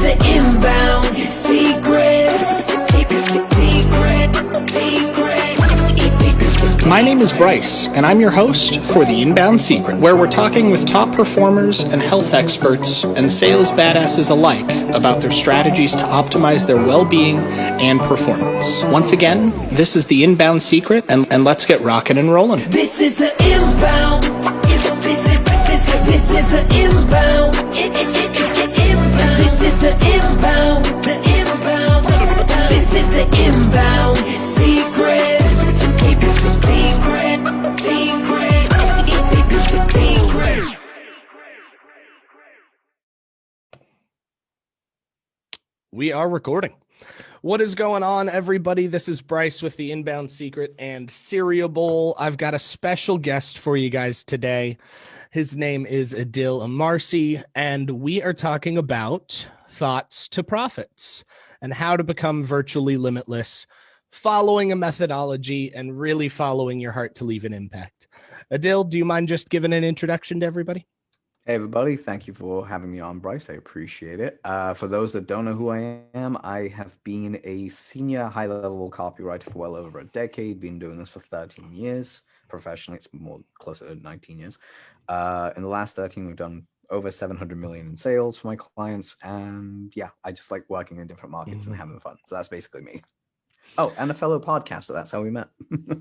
the inbound secret. My name is Bryce, and I'm your host for The Inbound Secret, where we're talking with top performers and health experts and sales badasses alike about their strategies to optimize their well-being and performance. Once again, this is The Inbound Secret, and let's get rocking and rolling. This is the inbound. This is the inbound. This is the inbound. The inbound. This is the inbound secret. We are recording. What is going on, everybody? This is Bryce with the Inbound Secret and Cereal Bowl. I've got a special guest for you guys today. His name is Adil Amarsi, and we are talking about thoughts to profits and how to become virtually limitless, following a methodology and really following your heart to leave an impact. Adil, do you mind just giving an introduction to everybody? Hey everybody, thank you for having me on, Bryce. I appreciate it. For those that don't know who I am, I have been a senior high-level copywriter for well over a decade, been doing this for 13 years. Professionally, it's more closer to 19 years. In the last 13, we've done over 700 million in sales for my clients. And yeah, I just like working in different markets and having fun. So that's basically me. Oh, and a fellow podcaster. That's how we met.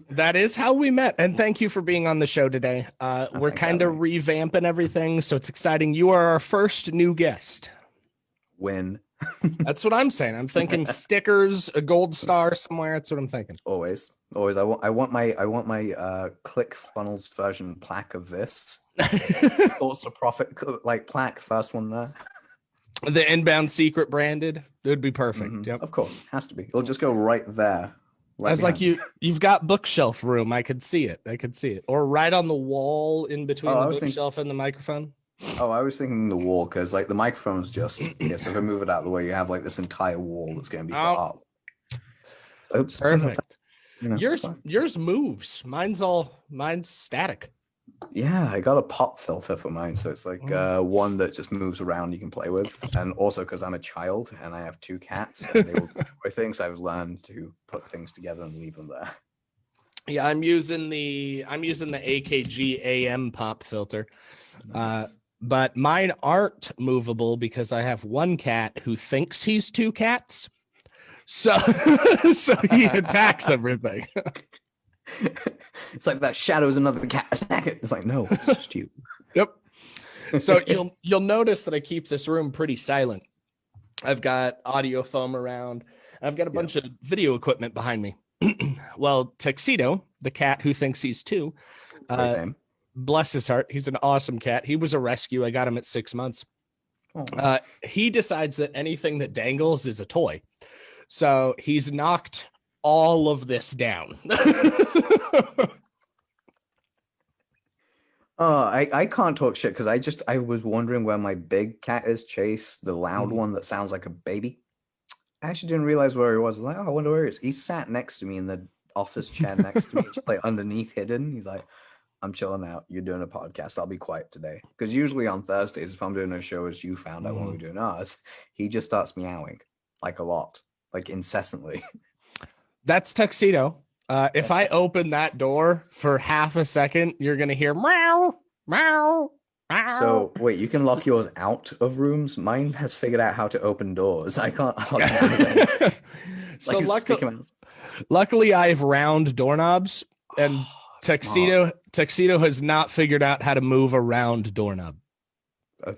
That is how we met. And thank you for being on the show today. We're kind of revamping everything, so it's exciting. You are our first new guest. Win. That's what I'm saying. I'm thinking stickers, a gold star somewhere. That's what I'm thinking. Always. I want my ClickFunnels version plaque of this. Thoughts to profit like plaque, first one there. The Inbound Secret branded. It would be perfect. Yep. Of course, has to be. It'll just go right there. Right I was like, you've got bookshelf room. I could see it. Or right on the wall in between the bookshelf and the microphone. Oh, I was thinking the wall because like the microphone's just so if I move it out of the way, you have like this entire wall that's going to be up. So perfect. Yours moves. Mine's static. Yeah, I got a pop filter for mine, so it's like one that just moves around you can play with, and also because I'm a child and I have two cats, and they will destroy things. I've learned to put things together and leave them there. Yeah, I'm using the AKG AM pop filter, nice. But mine aren't movable because I have one cat who thinks he's two cats, so he attacks everything. It's like that shadow's another cat attack it. It's like, no, it's just you. Yep. So you'll notice that I keep this room pretty silent. I've got audio foam around. I've got a bunch of video equipment behind me. Well, Tuxedo, the cat who thinks he's two, bless his heart, he's an awesome cat. He was a rescue. I got him at 6 months. He decides that anything that dangles is a toy. So he's knocked all of this down. I can't talk shit because I was wondering where my big cat is, Chase, the loud one that sounds like a baby. I actually didn't realize where he was. I was like, oh, I wonder where he is. He sat next to me in the office chair next to me, just like underneath hidden. He's like, I'm chilling out. You're doing a podcast. I'll be quiet today. Because usually on Thursdays, if I'm doing a show as you found out when we're doing ours, he just starts meowing like a lot, like incessantly. That's Tuxedo. If I open that door for half a second, you're going to hear meow, meow, meow. So, wait, you can lock yours out of rooms? Mine has figured out how to open doors. I can't lock it. So luckily, I have round doorknobs, and Tuxedo has not figured out how to move a round doorknob.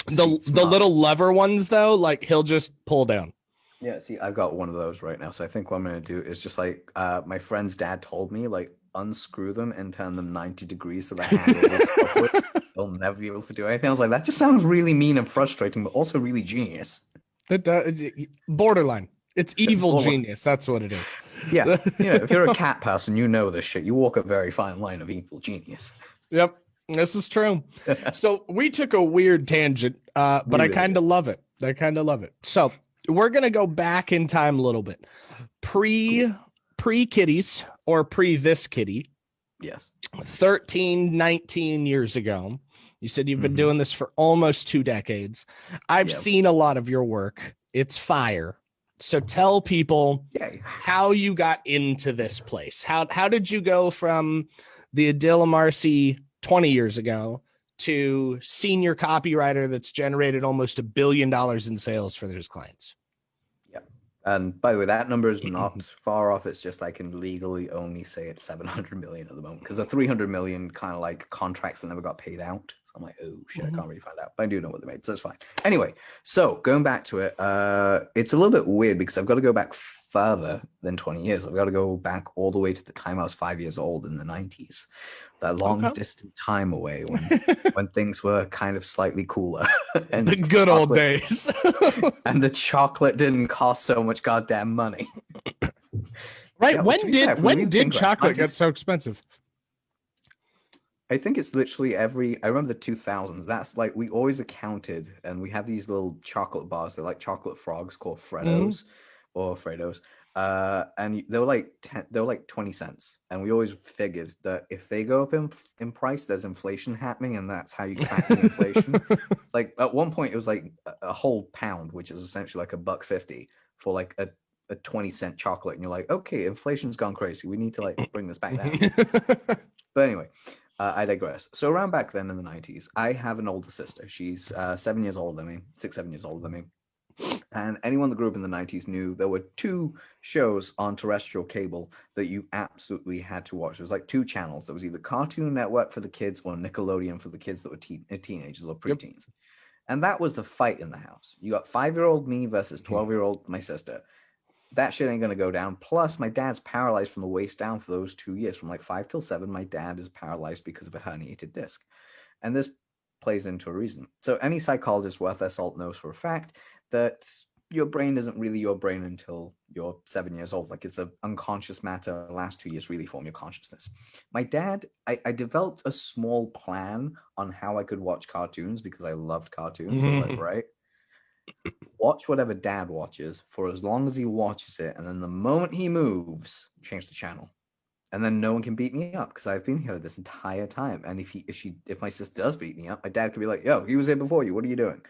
The little lever ones, though, like he'll just pull down. Yeah, see, I've got one of those right now. So I think what I'm going to do is just like my friend's dad told me, like unscrew them and turn them 90 degrees so the handle is upward. They'll never be able to do anything. I was like, that just sounds really mean and frustrating, but also really genius. Borderline. It's evil genius. That's what it is. Yeah. If you're a cat person, you know this shit. You walk a very fine line of evil genius. Yep. This is true. So we took a weird tangent, but I kind of love it. So we're going to go back in time a little bit. Pre-kitties or pre-this kitty. Yes. 13, 19 years ago. You said you've been doing this for almost 2 decades. I've seen a lot of your work. It's fire. So tell people Yay. how you got into this place. How did you go from the Adil Amarsi 20 years ago to senior copywriter that's generated almost $1 billion in sales for his clients? Yeah. And by the way, that number is not far off. It's just I can legally only say it's 700 million at the moment because the 300 million kind of like contracts that never got paid out. So I'm like, oh shit, I can't really find out. But I do know what they made, so it's fine. Anyway, so going back to it, it's a little bit weird because I've got to go back further than 20 years. I've got to go back all the way to the time I was 5 years old in the 90s. That long distant time away when things were kind of slightly cooler. And the good old days. And the chocolate didn't cost so much goddamn money. Right. Yeah, when did chocolate get so expensive? I think it's literally I remember the 2000s. That's like, we always accounted, and we have these little chocolate bars. They're like chocolate frogs called Freddos or Fredos. And they were like 20 cents. And we always figured that if they go up in price, there's inflation happening. And that's how you track the inflation. Like at one point it was like a whole pound, which is essentially like $1.50 for like a 20-cent chocolate. And you're like, okay, inflation's gone crazy. We need to like bring this back down. But anyway, I digress. So around back then in the 90s, I have an older sister. She's 7 years older than me, 7 years older than me. And anyone that grew up in the 90s knew there were two shows on terrestrial cable that you absolutely had to watch. There was like two channels. There was either Cartoon Network for the kids or Nickelodeon for the kids that were teenagers or preteens. Yep. And that was the fight in the house. You got 5-year-old me versus 12-year-old my sister. That shit ain't going to go down. Plus, my dad's paralyzed from the waist down for those 2 years. From like 5 till 7, my dad is paralyzed because of a herniated disc. And this plays into a reason. So any psychologist worth their salt knows for a fact that your brain isn't really your brain until you're 7 years old. Like, it's an unconscious matter. The last 2 years really form your consciousness. My dad, I developed a small plan on how I could watch cartoons because I loved cartoons. So I was like, right, watch whatever dad watches for as long as he watches it. And then the moment he moves, change the channel. And then no one can beat me up because I've been here this entire time. And if my sister does beat me up, my dad could be like, yo, he was here before you. What are you doing?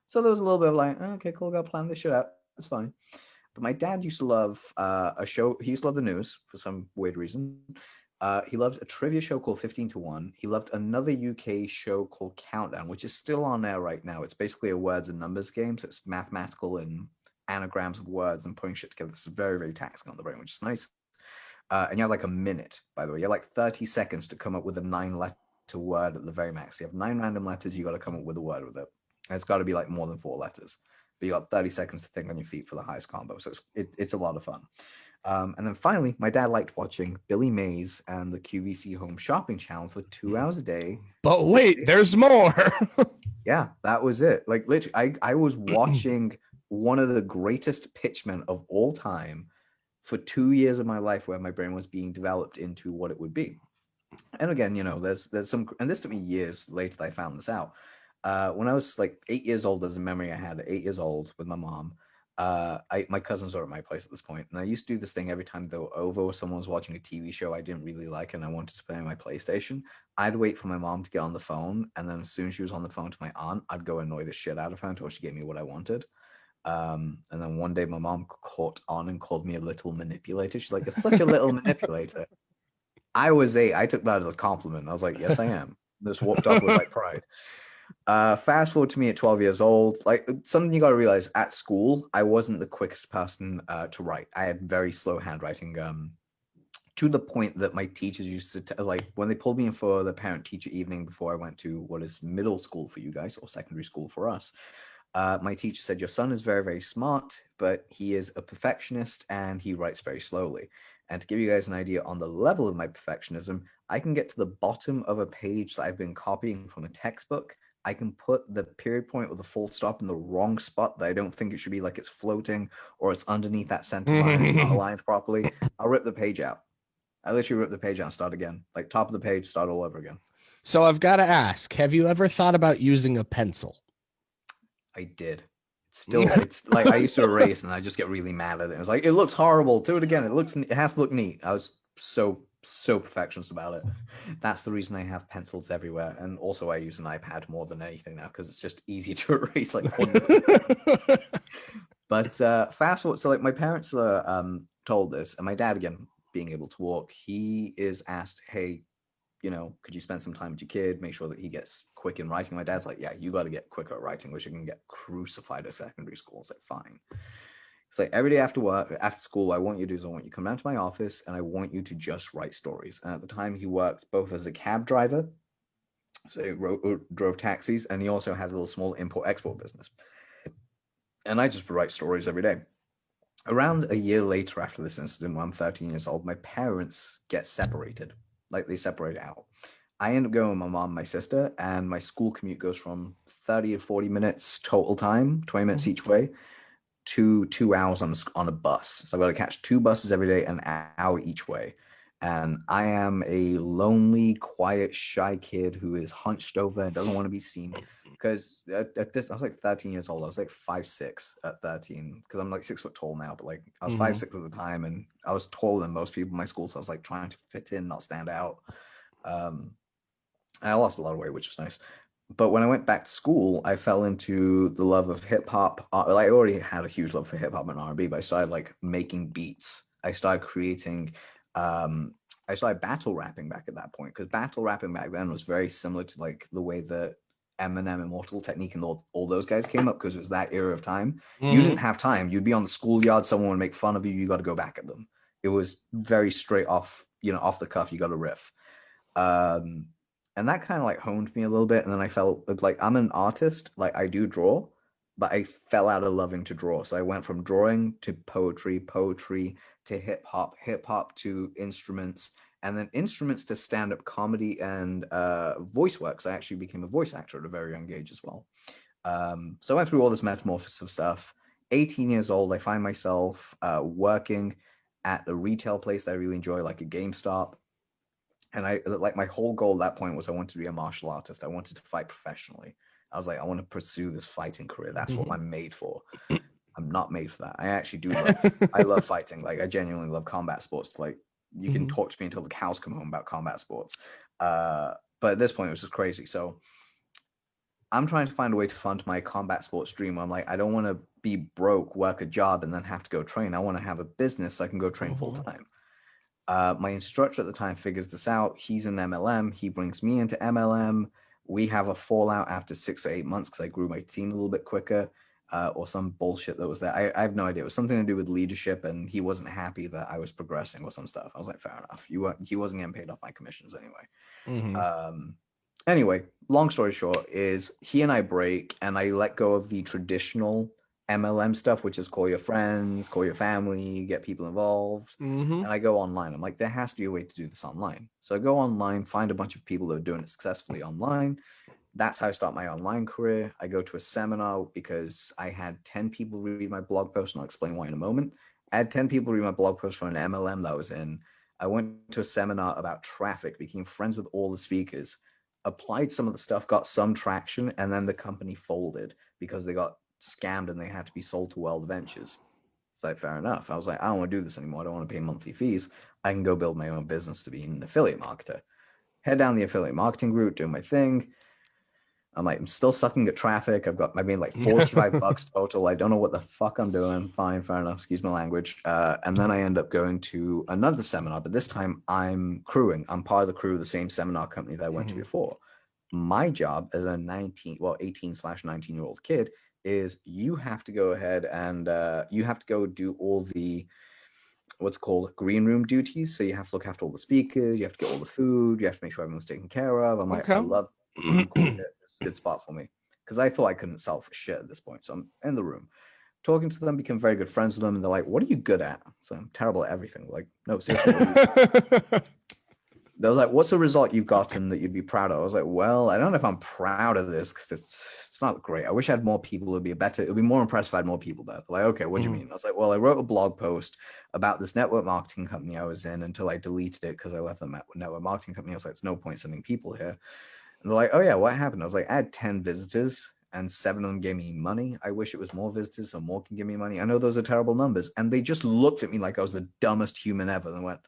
So there was a little bit of like, oh, okay, cool, gotta plan this shit out. That's fine. But my dad used to love a show. He used to love the news for some weird reason. He loved a trivia show called 15 to 1. He loved another UK show called Countdown, which is still on there right now. It's basically a words and numbers game. So it's mathematical and anagrams of words and putting shit together. It's very, very taxing on the brain, which is nice. And you have like a minute, by the way. You have like 30 seconds to come up with a 9-letter word at the very max. You have 9 random letters. You got to come up with a word with it. And it's got to be like more than 4 letters. But you got 30 seconds to think on your feet for the highest combo. So it's a lot of fun. And then finally, my dad liked watching Billy Mays and the QVC Home Shopping Channel for 2 hours a day. But wait, there's more. Yeah, that was it. Like literally, I was watching one of the greatest pitchmen of all time for 2 years of my life, where my brain was being developed into what it would be. And again, you know, there's some, and this took me years later that I found this out. When I was like 8 years old, there's a memory I had at 8 years old with my mom. My cousins were at my place at this point, and I used to do this thing every time they were over or someone was watching a TV show I didn't really like and I wanted to play on my PlayStation. I'd wait for my mom to get on the phone, and then as soon as she was on the phone to my aunt, I'd go annoy the shit out of her until she gave me what I wanted. And then one day my mom caught on and called me a little manipulator. She's like, "You're such a little manipulator." I was 8. I took that as a compliment. I was like, "Yes, I am." Just walked off with like pride. Fast forward to me at 12 years old. Like, something you got to realize, at school, I wasn't the quickest person to write. I had very slow handwriting, to the point that my teachers used to like, when they pulled me in for the parent teacher evening before I went to what is middle school for you guys, or secondary school for us. My teacher said, "Your son is very, very smart, but he is a perfectionist and he writes very slowly." And to give you guys an idea on the level of my perfectionism, I can get to the bottom of a page that I've been copying from a textbook. I can put the period point or the full stop in the wrong spot that I don't think it should be, like it's floating or it's underneath that center line, it's not aligned properly. I'll rip the page out. I literally rip the page out and start again. Like, top of the page, start all over again. So I've got to ask, have you ever thought about using a pencil? I did. It's like, I used to erase and I just get really mad at it. It was like, it looks horrible. Do it again. It has to look neat. I was so perfectionist about it. That's the reason I have pencils everywhere. And also I use an iPad more than anything now because it's just easier to erase. Like, But fast forward, so like my parents told this, and my dad, again, being able to walk, he is asked, hey, could you spend some time with your kid, make sure that he gets quick in writing? My dad's like, yeah, you got to get quicker at writing, which you can get crucified at secondary school. It's like, fine. It's like every day after work, after school, I want you to do is I want you to come down to my office and I want you to just write stories. And at the time, he worked both as a cab driver, so he drove taxis, and he also had a little small import-export business. And I just would write stories every day. Around a year later after this incident, when I'm 13 years old, my parents get separated. Like, they separate out. I end up going with my mom and my sister, and my school commute goes from 30 to 40 minutes total time, 20 minutes each way, to 2 hours on a bus. So I've got to catch 2 buses every day, an hour each way. And I am a lonely, quiet, shy kid who is hunched over and doesn't want to be seen. Because at this, I was like 13 years old. I was like 5'6" at 13, because I'm like 6 foot tall now. But like I was 5'6" at the time, and I was taller than most people in my school. So I was like trying to fit in, not stand out. I lost a lot of weight, which was nice. But when I went back to school, I fell into the love of hip hop. Like, I already had a huge love for hip hop and R&B, but I started like making beats. I started creating. I started battle rapping back at that point, because battle rapping back then was very similar to like the way that Eminem, Immortal Technique, and all those guys came up, because it was that era of time. You didn't have time. You'd be on the schoolyard, someone would make fun of you, you got to go back at them. It was very straight off, off the cuff. You got to riff. And that kind of like honed me a little bit. And then I felt like I'm an artist, like I do draw, but I fell out of loving to draw. So I went from drawing to poetry to hip hop to instruments, and then instruments to stand-up comedy and voice work. So I actually became a voice actor at a very young age as well. So I went through all this metamorphosis of stuff. 18 years old, I find myself working at a retail place that I really enjoy, like a GameStop. And I like, my whole goal at that point was I wanted to be a martial artist. I wanted to fight professionally. I was like, I want to pursue this fighting career. That's what I'm made for. I'm not made for that. I actually do I love fighting. Like, I genuinely love combat sports. Like, you can talk to me until the cows come home about combat sports. But at this point, it was just crazy. So I'm trying to find a way to fund my combat sports dream. I'm like, I don't want to be broke, work a job, and then have to go train. I want to have a business so I can go train full time. My instructor at the time figures this out. He's in MLM. He brings me into MLM. We have a fallout after 6 or 8 months because I grew my team a little bit quicker, or some bullshit that was there. I have no idea. It was something to do with leadership, and he wasn't happy that I was progressing or some stuff. I was like, fair enough. He wasn't getting paid off my commissions anyway. Anyway, long story short is he and I break, and I let go of the traditional MLM stuff, which is call your friends, call your family, get people involved. And I go online. I'm like, there has to be a way to do this online. So I go online, find a bunch of people that are doing it successfully online. That's how I start my online career. I go to a seminar because I had 10 people read my blog post, and I'll explain why in a moment. I had 10 people read my blog post from an MLM that I was in. I went to a seminar about traffic, became friends with all the speakers, applied some of the stuff, got some traction, and then the company folded because they got scammed and they had to be sold to World Ventures. It's like, fair enough. I was like, I don't want to do this anymore. I don't want to pay monthly fees. I can go build my own business to be an affiliate marketer. Head down the affiliate marketing route, doing my thing. I'm like, I'm still sucking at traffic. I made like $45 total. I don't know what the fuck I'm doing. Fine, fair enough. Excuse my language. And then I end up going to another seminar, but this time I'm crewing. I'm part of the crew of the same seminar company that I went to before. My job as a 18/19-year-old kid is you have to go ahead and you have to go do all the what's called green room duties. So you have to look after all the speakers, you have to get all the food, you have to make sure everyone's taken care of. I'm like, I love it. Cool. It's a good spot for me because I thought I couldn't sell for shit at this point. So I'm in the room talking to them, become very good friends with them, and they're like, what are you good at? So I'm terrible at everything. Like, no, seriously. They was like, what's a result you've gotten that you'd be proud of? I was like, well, I don't know if I'm proud of this because it's not great. I wish I had more people. It would be more impressed if I had more people there. They're like, okay, what do you mean? I was like, well, I wrote a blog post about this network marketing company I was in until I deleted it because I left the network marketing company. I was like, it's no point sending people here. And they're like, oh yeah, what happened? I was like, I had 10 visitors and 7 of them gave me money. I wish it was more visitors so more can give me money. I know those are terrible numbers. And they just looked at me like I was the dumbest human ever and went,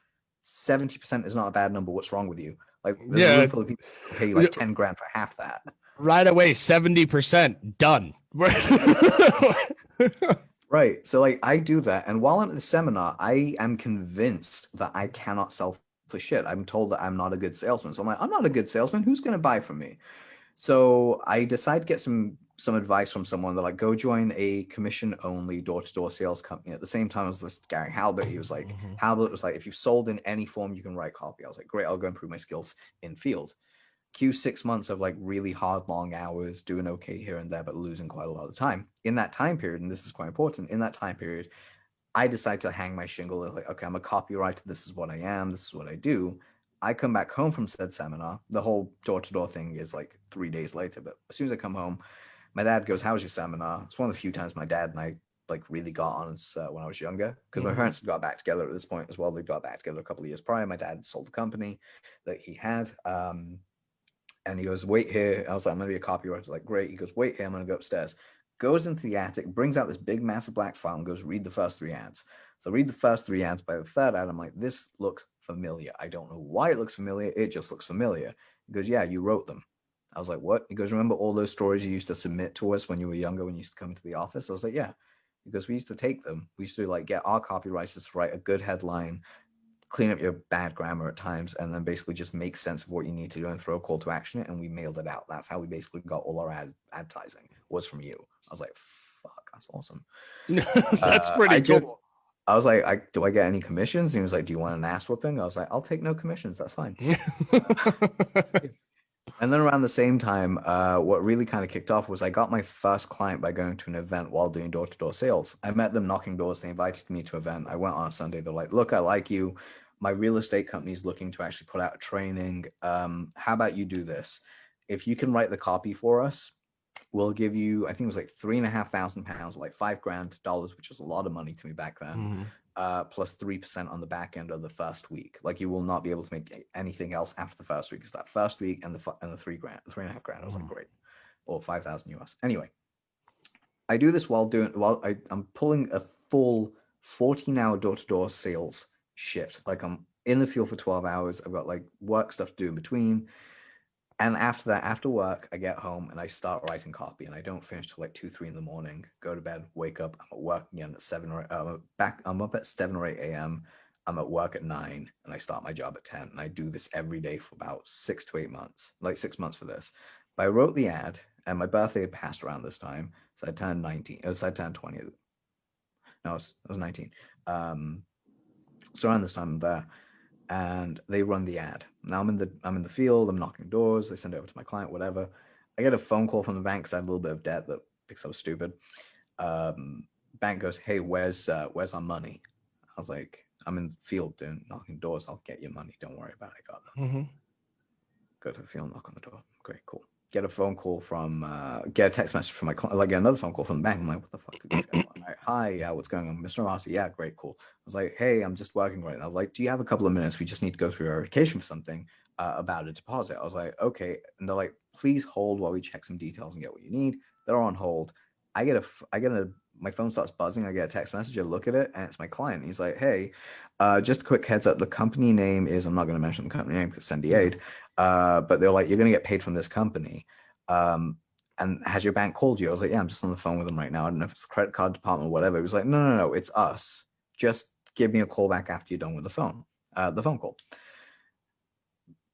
70% is not a bad number. What's wrong with you? Like, there's a room full of people who pay you like 10 grand for half that. Right away, 70% done. Right. Right. So like I do that. And while I'm at the seminar, I am convinced that I cannot sell for shit. I'm told that I'm not a good salesman. So I'm like, I'm not a good salesman. Who's going to buy from me? So I decided to get some advice from someone that like go join a commission only door-to-door sales company. At the same time as this Gary Halbert, he was like, Halbert was like, if you've sold in any form, you can write copy. I was like, great, I'll go improve my skills in field. Cue 6 months of like really hard, long hours, doing okay here and there, but losing quite a lot of time. In that time period, and this is quite important, in that time period, I decide to hang my shingle like, okay, I'm a copywriter. This is what I am. This is what I do. I come back home from said seminar. The whole door-to-door thing is like 3 days later. But as soon as I come home, my dad goes, "How was your seminar?" It's one of the few times my dad and I like really got on when I was younger, because my parents had got back together at this point as well. They got back together a couple of years prior. My dad sold the company that he had. And he goes, "Wait here." I was like, "I'm going to be a copywriter." Like, great. He goes, "Wait here. I'm going to go upstairs." Goes into the attic, brings out this big, massive black file and goes, "Read the first 3 ads." So I read the first 3 ads. By the third ad, I'm like, this looks familiar. I don't know why it looks familiar. It just looks familiar. He goes, "Yeah, you wrote them." I was like, "What?" He goes, "Remember all those stories you used to submit to us when you were younger, when you used to come into the office?" I was like, "Yeah." Because we used to take them. We used to like get our copywriters to write a good headline, clean up your bad grammar at times, and then basically just make sense of what you need to do and throw a call to action. And we mailed it out. That's how we basically got all our advertising was from you. I was like, fuck, that's awesome. That's pretty cool. I was like, "Do I get any commissions?" And he was like, "Do you want an ass whooping?" I was like, "I'll take no commissions. That's fine." And then around the same time, what really kind of kicked off was I got my first client by going to an event while doing door-to-door sales. I met them knocking doors. They invited me to an event. I went on a Sunday. They're like, "Look, I like you. My real estate company is looking to actually put out a training. How about you do this? If you can write the copy for us, we'll give you," I think it was like £3,500, like $5,000, which was a lot of money to me back then, plus 3% on the back end of the first week. Like, you will not be able to make anything else after the first week. It's that first week and the $3,500. I was like, great, or 5,000 US. Anyway, I do this while I'm pulling a full 14-hour door-to-door sales shift. Like, I'm in the field for 12 hours. I've got like work stuff to do in between. And after that, after work, I get home and I start writing copy, and I don't finish till like 2, 3 in the morning. Go to bed, wake up. I'm at work again at 7 or I'm up at 7 or 8 a.m. I'm at work at 9, and I start my job at 10. And I do this every day for about 6 to 8 months, like 6 months for this. But I wrote the ad, and my birthday had passed around this time, so I turned 19. So I turned 20. No, I was 19. So around this time, I'm there. And they run the ad. Now I'm in the field, I'm knocking doors, they send it over to my client, whatever. I get a phone call from the bank because I had a little bit of debt that because I was stupid. Bank goes, "Hey, where's our money?" I was like, "I'm in the field doing knocking doors. I'll get your money. Don't worry about it. I got that." Go to the field, knock on the door. Great, cool. Get a phone call get a text message from my client, like get another phone call from the bank. I'm like, "What the fuck did this guy want?" Like, "Hi, yeah, what's going on, Mr. Rossi?" "Yeah, great, cool." I was like, "Hey, I'm just working right now." I was like, "Do you have a couple of minutes? We just need to go through verification for something about a deposit." I was like, "Okay." And they're like, "Please hold while we check some details and get what you need." They're on hold. My phone starts buzzing. I get a text message. I look at it, and it's my client. He's like, "Hey, just a quick heads up. The company name is," I'm not going to mention the company name because it's NDA'd, but they're like, "You're going to get paid from this company. And has your bank called you?" I was like, "Yeah, I'm just on the phone with them right now. I don't know if it's credit card department or whatever." He was like, No, it's us. Just give me a call back after you're done with the phone call."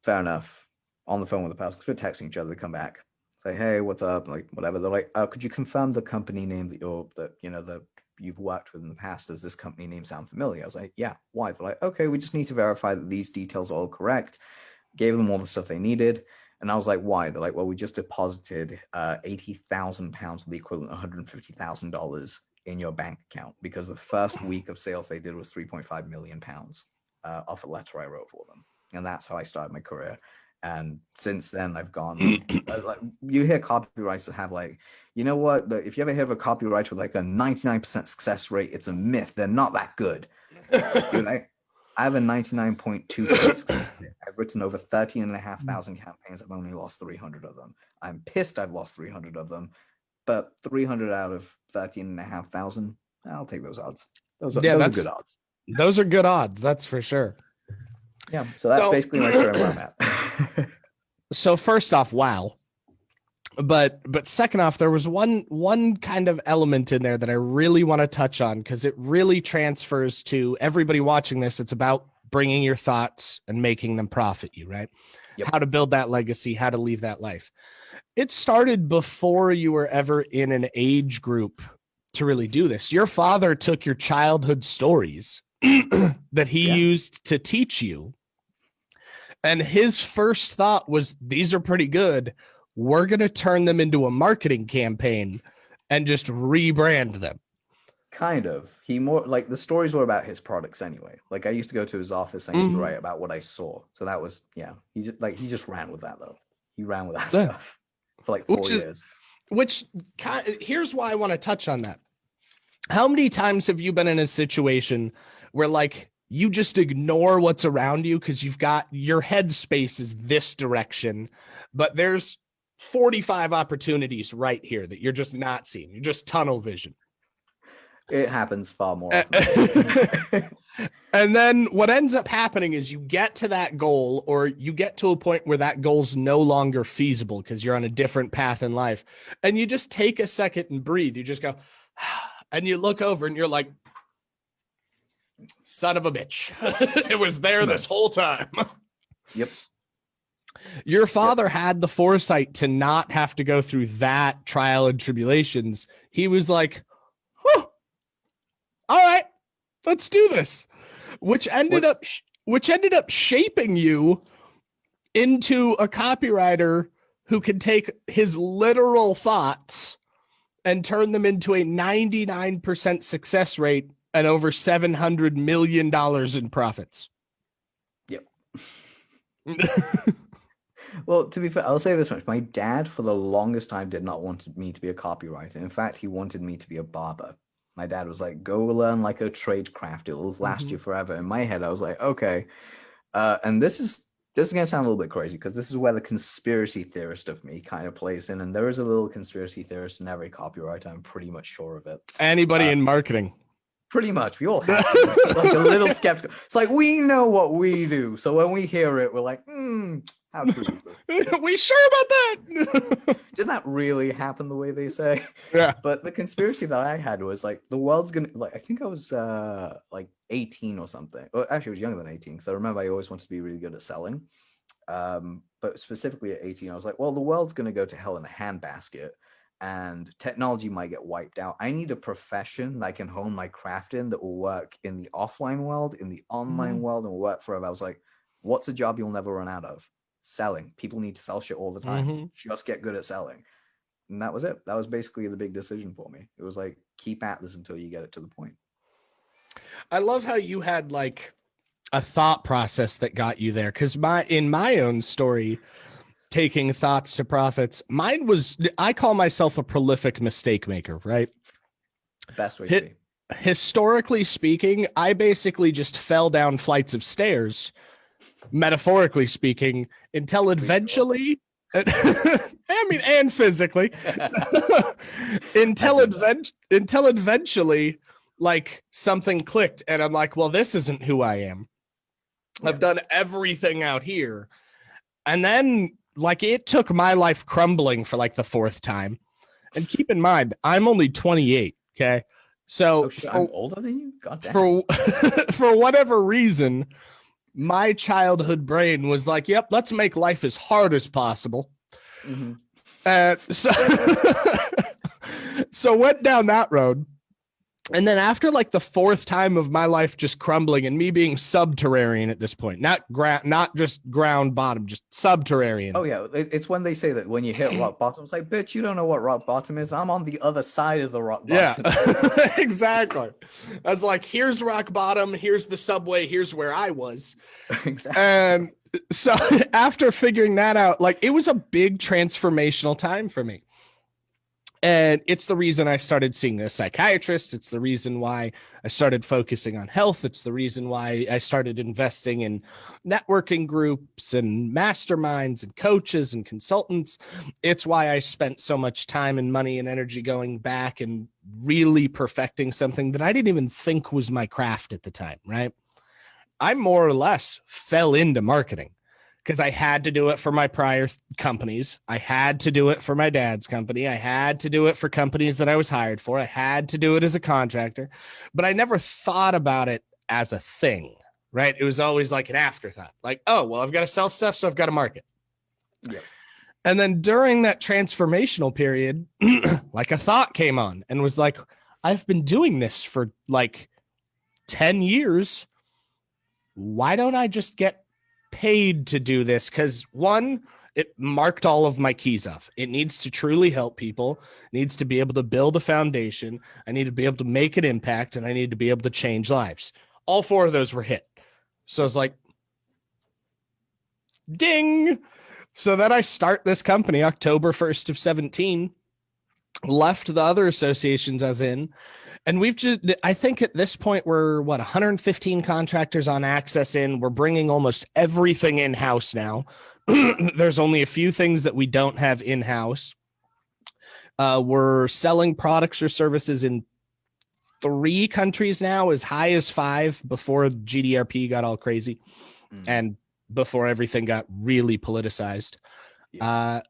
Fair enough. On the phone with the person, because we're texting each other. They come back, say, "Hey, what's up?" Like, whatever. They're like, "Could you confirm the company name that you've worked with in the past? Does this company name sound familiar?" I was like, "Yeah." "Why?" They're like, "Okay, we just need to verify that these details are all correct." Gave them all the stuff they needed. And I was like, "Why?" They're like, "Well, we just deposited £80,000, the equivalent of $150,000 in your bank account, because the first week of sales they did was £3.5 million off a letter I wrote for them." And that's how I started my career. And since then, I've gone, like, you hear copywriters that have like, you know what? If you ever hear of a copywriter with like a 99% success rate, it's a myth. They're not that good. Dude, I have a 99.2%. I've written over 13,500 campaigns. I've only lost 300 of them. I'm pissed I've lost 300 of them, but 300 out of 13,500, I'll take those odds. Those are good odds. Those are good odds. That's for sure. Yeah. So that's basically my story where I'm at. So first off, wow. But second off, there was one kind of element in there that I really want to touch on, because it really transfers to everybody watching this. It's about bringing your thoughts and making them profit you, right? Yep. How to build that legacy, how to leave that life. It started before you were ever in an age group to really do this. Your father took your childhood stories that he used to teach you, and his first thought was, these are pretty good. We're going to turn them into a marketing campaign and just rebrand them. Kind of. He more like the stories were about his products anyway. Like I used to go to his office and I used to write about what I saw. So that was, he just ran with that though. He ran with that stuff for like 4 years. Here's why I want to touch on that. How many times have you been in a situation where like you just ignore what's around you because you've got your headspace is this direction, but there's 45 opportunities right here that you're just not seeing. You're just tunnel vision. It happens far more often. And then what ends up happening is you get to that goal, or you get to a point where that goal's no longer feasible because you're on a different path in life. And you just take a second and breathe. You just go, and you look over and you're like, son of a bitch. It was there this whole time. Yep. Your father had the foresight to not have to go through that trial and tribulations. He was like, all right, let's do this, which ended up shaping you into a copywriter who can take his literal thoughts and turn them into a 99% success rate and over $700 million in profits. Yep. Well, to be fair, I'll say this much. My dad, for the longest time, did not want me to be a copywriter. In fact, he wanted me to be a barber. My dad was like, go learn like a trade craft. It will last you forever. In my head, I was like, okay. And this is going to sound a little bit crazy because this is where the conspiracy theorist of me kind of plays in. And there is a little conspiracy theorist in every copywriter. I'm pretty much sure of it. Anybody in marketing. Pretty much. We all have like a little skeptical. It's like, we know what we do. So when we hear it, we're like, how true is this? We sure about that? Did that really happen the way they say? Yeah. But the conspiracy that I had was like, the world's gonna, like, I think I was like 18 or something. Well, actually, I was younger than 18 because I remember I always wanted to be really good at selling. But specifically at 18, I was like, well, the world's gonna go to hell in a handbasket and technology might get wiped out. I need a profession that I can hone my craft in that will work in the offline world, in the online world, and will work forever. I was like, what's a job you'll never run out of? Selling. People need to sell shit all the time. Just get good at selling. And that was it. That was basically the big decision for me. It was like, keep at this until you get it to the point. I love how you had like a thought process that got you there. Because in my own story, taking thoughts to profits, mine was, I call myself a prolific mistake maker, right? Best way to be. Historically speaking, I basically just fell down flights of stairs, metaphorically speaking, until eventually, and physically, until eventually, like something clicked, and I'm like, well, this isn't who I am. I've done everything out here, and then like it took my life crumbling for like the fourth time. And keep in mind, I'm only 28. Okay, so I'm older than you. God damn. For whatever reason, my childhood brain was like, yep, let's make life as hard as possible. So went down that road. And then after like the fourth time of my life just crumbling and me being subterranean at this point, not just ground bottom, just subterranean. Oh yeah, it's when they say that when you hit rock bottom, it's like, bitch, you don't know what rock bottom is. I'm on the other side of the rock bottom. Yeah, exactly. I was like, here's rock bottom, here's the subway, here's where I was. Exactly. And so after figuring that out, like it was a big transformational time for me. And it's the reason I started seeing a psychiatrist. It's the reason why I started focusing on health. It's the reason why I started investing in networking groups and masterminds and coaches and consultants. It's why I spent so much time and money and energy going back and really perfecting something that I didn't even think was my craft at the time, right? I more or less fell into marketing because I had to do it for my prior companies. I had to do it for my dad's company. I had to do it for companies that I was hired for. I had to do it as a contractor, but I never thought about it as a thing, right? It was always like an afterthought, like, oh, well, I've got to sell stuff, so I've got to market. Yep. And then during that transformational period, like a thought came on and was like, I've been doing this for like 10 years. Why don't I just get paid to do this? Because one, it marked all of my keys off. It needs to truly help people, it needs to be able to build a foundation. I need to be able to make an impact, and I need to be able to change lives. All 4 of those were hit. So it's like, ding. So then I start this company October 1st of 17, left the other associations as in, and we've just, I think at this point we're 115 contractors on Access in. We're bringing almost everything in-house now. There's only a few things that we don't have in-house. We're selling products or services in 3 countries now, as high as 5 before GDRP got all crazy. And before everything got really politicized.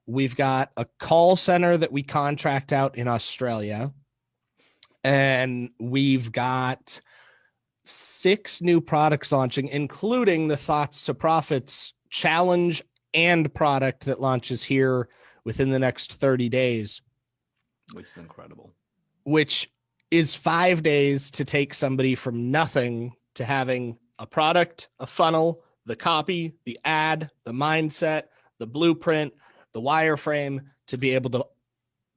We've got a call center that we contract out in Australia, and we've got 6 new products launching, including the Thoughts to Profits challenge and product that launches here within the next 30 days. Which is incredible. Which is 5 days to take somebody from nothing to having a product, a funnel, the copy, the ad, the mindset, the blueprint, the wireframe, to be able to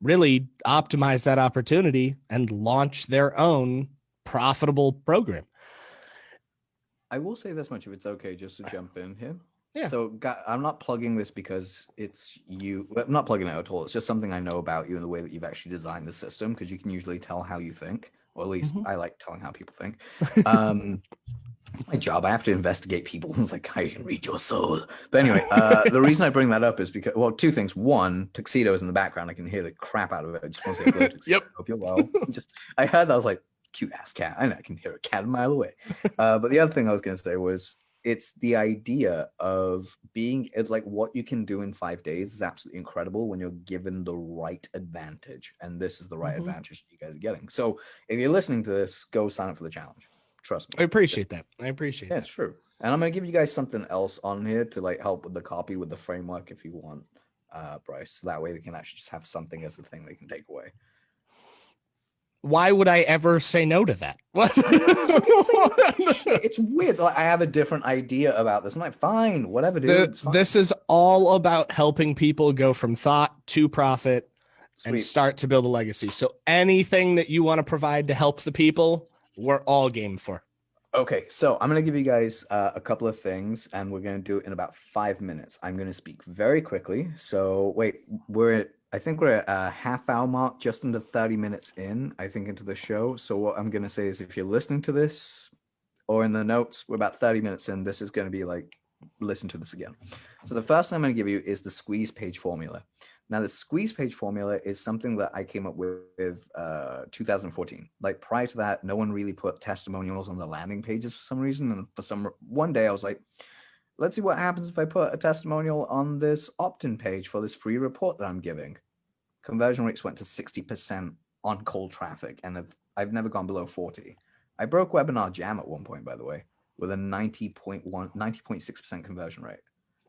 really optimize that opportunity and launch their own profitable program. I will say this much, if it's okay, just to jump in here. Yeah. So I'm not plugging this because it's you. I'm not plugging it at all. It's just something I know about you and the way that you've actually designed the system, because you can usually tell how you think, or at least I like telling how people think. It's my job. I have to investigate people. It's like, I can read your soul. But anyway, the reason I bring that up is because, well, 2 things. One, tuxedo is in the background. I can hear the crap out of it. I just want to say hello, tuxedo. Yep. Hope you're well. I heard that. I was like, cute ass cat. And I can hear a cat a mile away. But the other thing I was going to say was, it's the idea of it's like what you can do in 5 days is absolutely incredible when you're given the right advantage. And this is the right advantage you guys are getting. So if you're listening to this, go sign up for the challenge. Trust me. I appreciate that. Yeah, it's true. And I'm going to give you guys something else on here to like help with the copy, with the framework, if you want, Bryce. So that way they can actually just have something as the thing they can take away. Why would I ever say no to that? What? It's weird. Like, I have a different idea about this. I'm like, fine, whatever, dude. This is all about helping people go from thought to profit. Sweet. And start to build a legacy. So anything that you want to provide to help the people, we're all game for. Okay, so I'm going to give you guys a couple of things, and we're going to do it in about 5 minutes. I'm going to speak very quickly. So wait, I think we're at a half-hour mark, just under 30 minutes in, I think, into the show. So what I'm going to say is, if you're listening to this or in the notes, we're about 30 minutes in. This is going to be like, listen to this again. So the first thing I'm going to give you is the squeeze page formula. Now, the squeeze page formula is something that I came up with 2014. Like, prior to that, no one really put testimonials on the landing pages for some reason. And one day I was like, let's see what happens if I put a testimonial on this opt-in page for this free report that I'm giving. Conversion rates went to 60% on cold traffic, and I've never gone below 40. I broke Webinar Jam at one point, by the way, with a 90.6% conversion rate.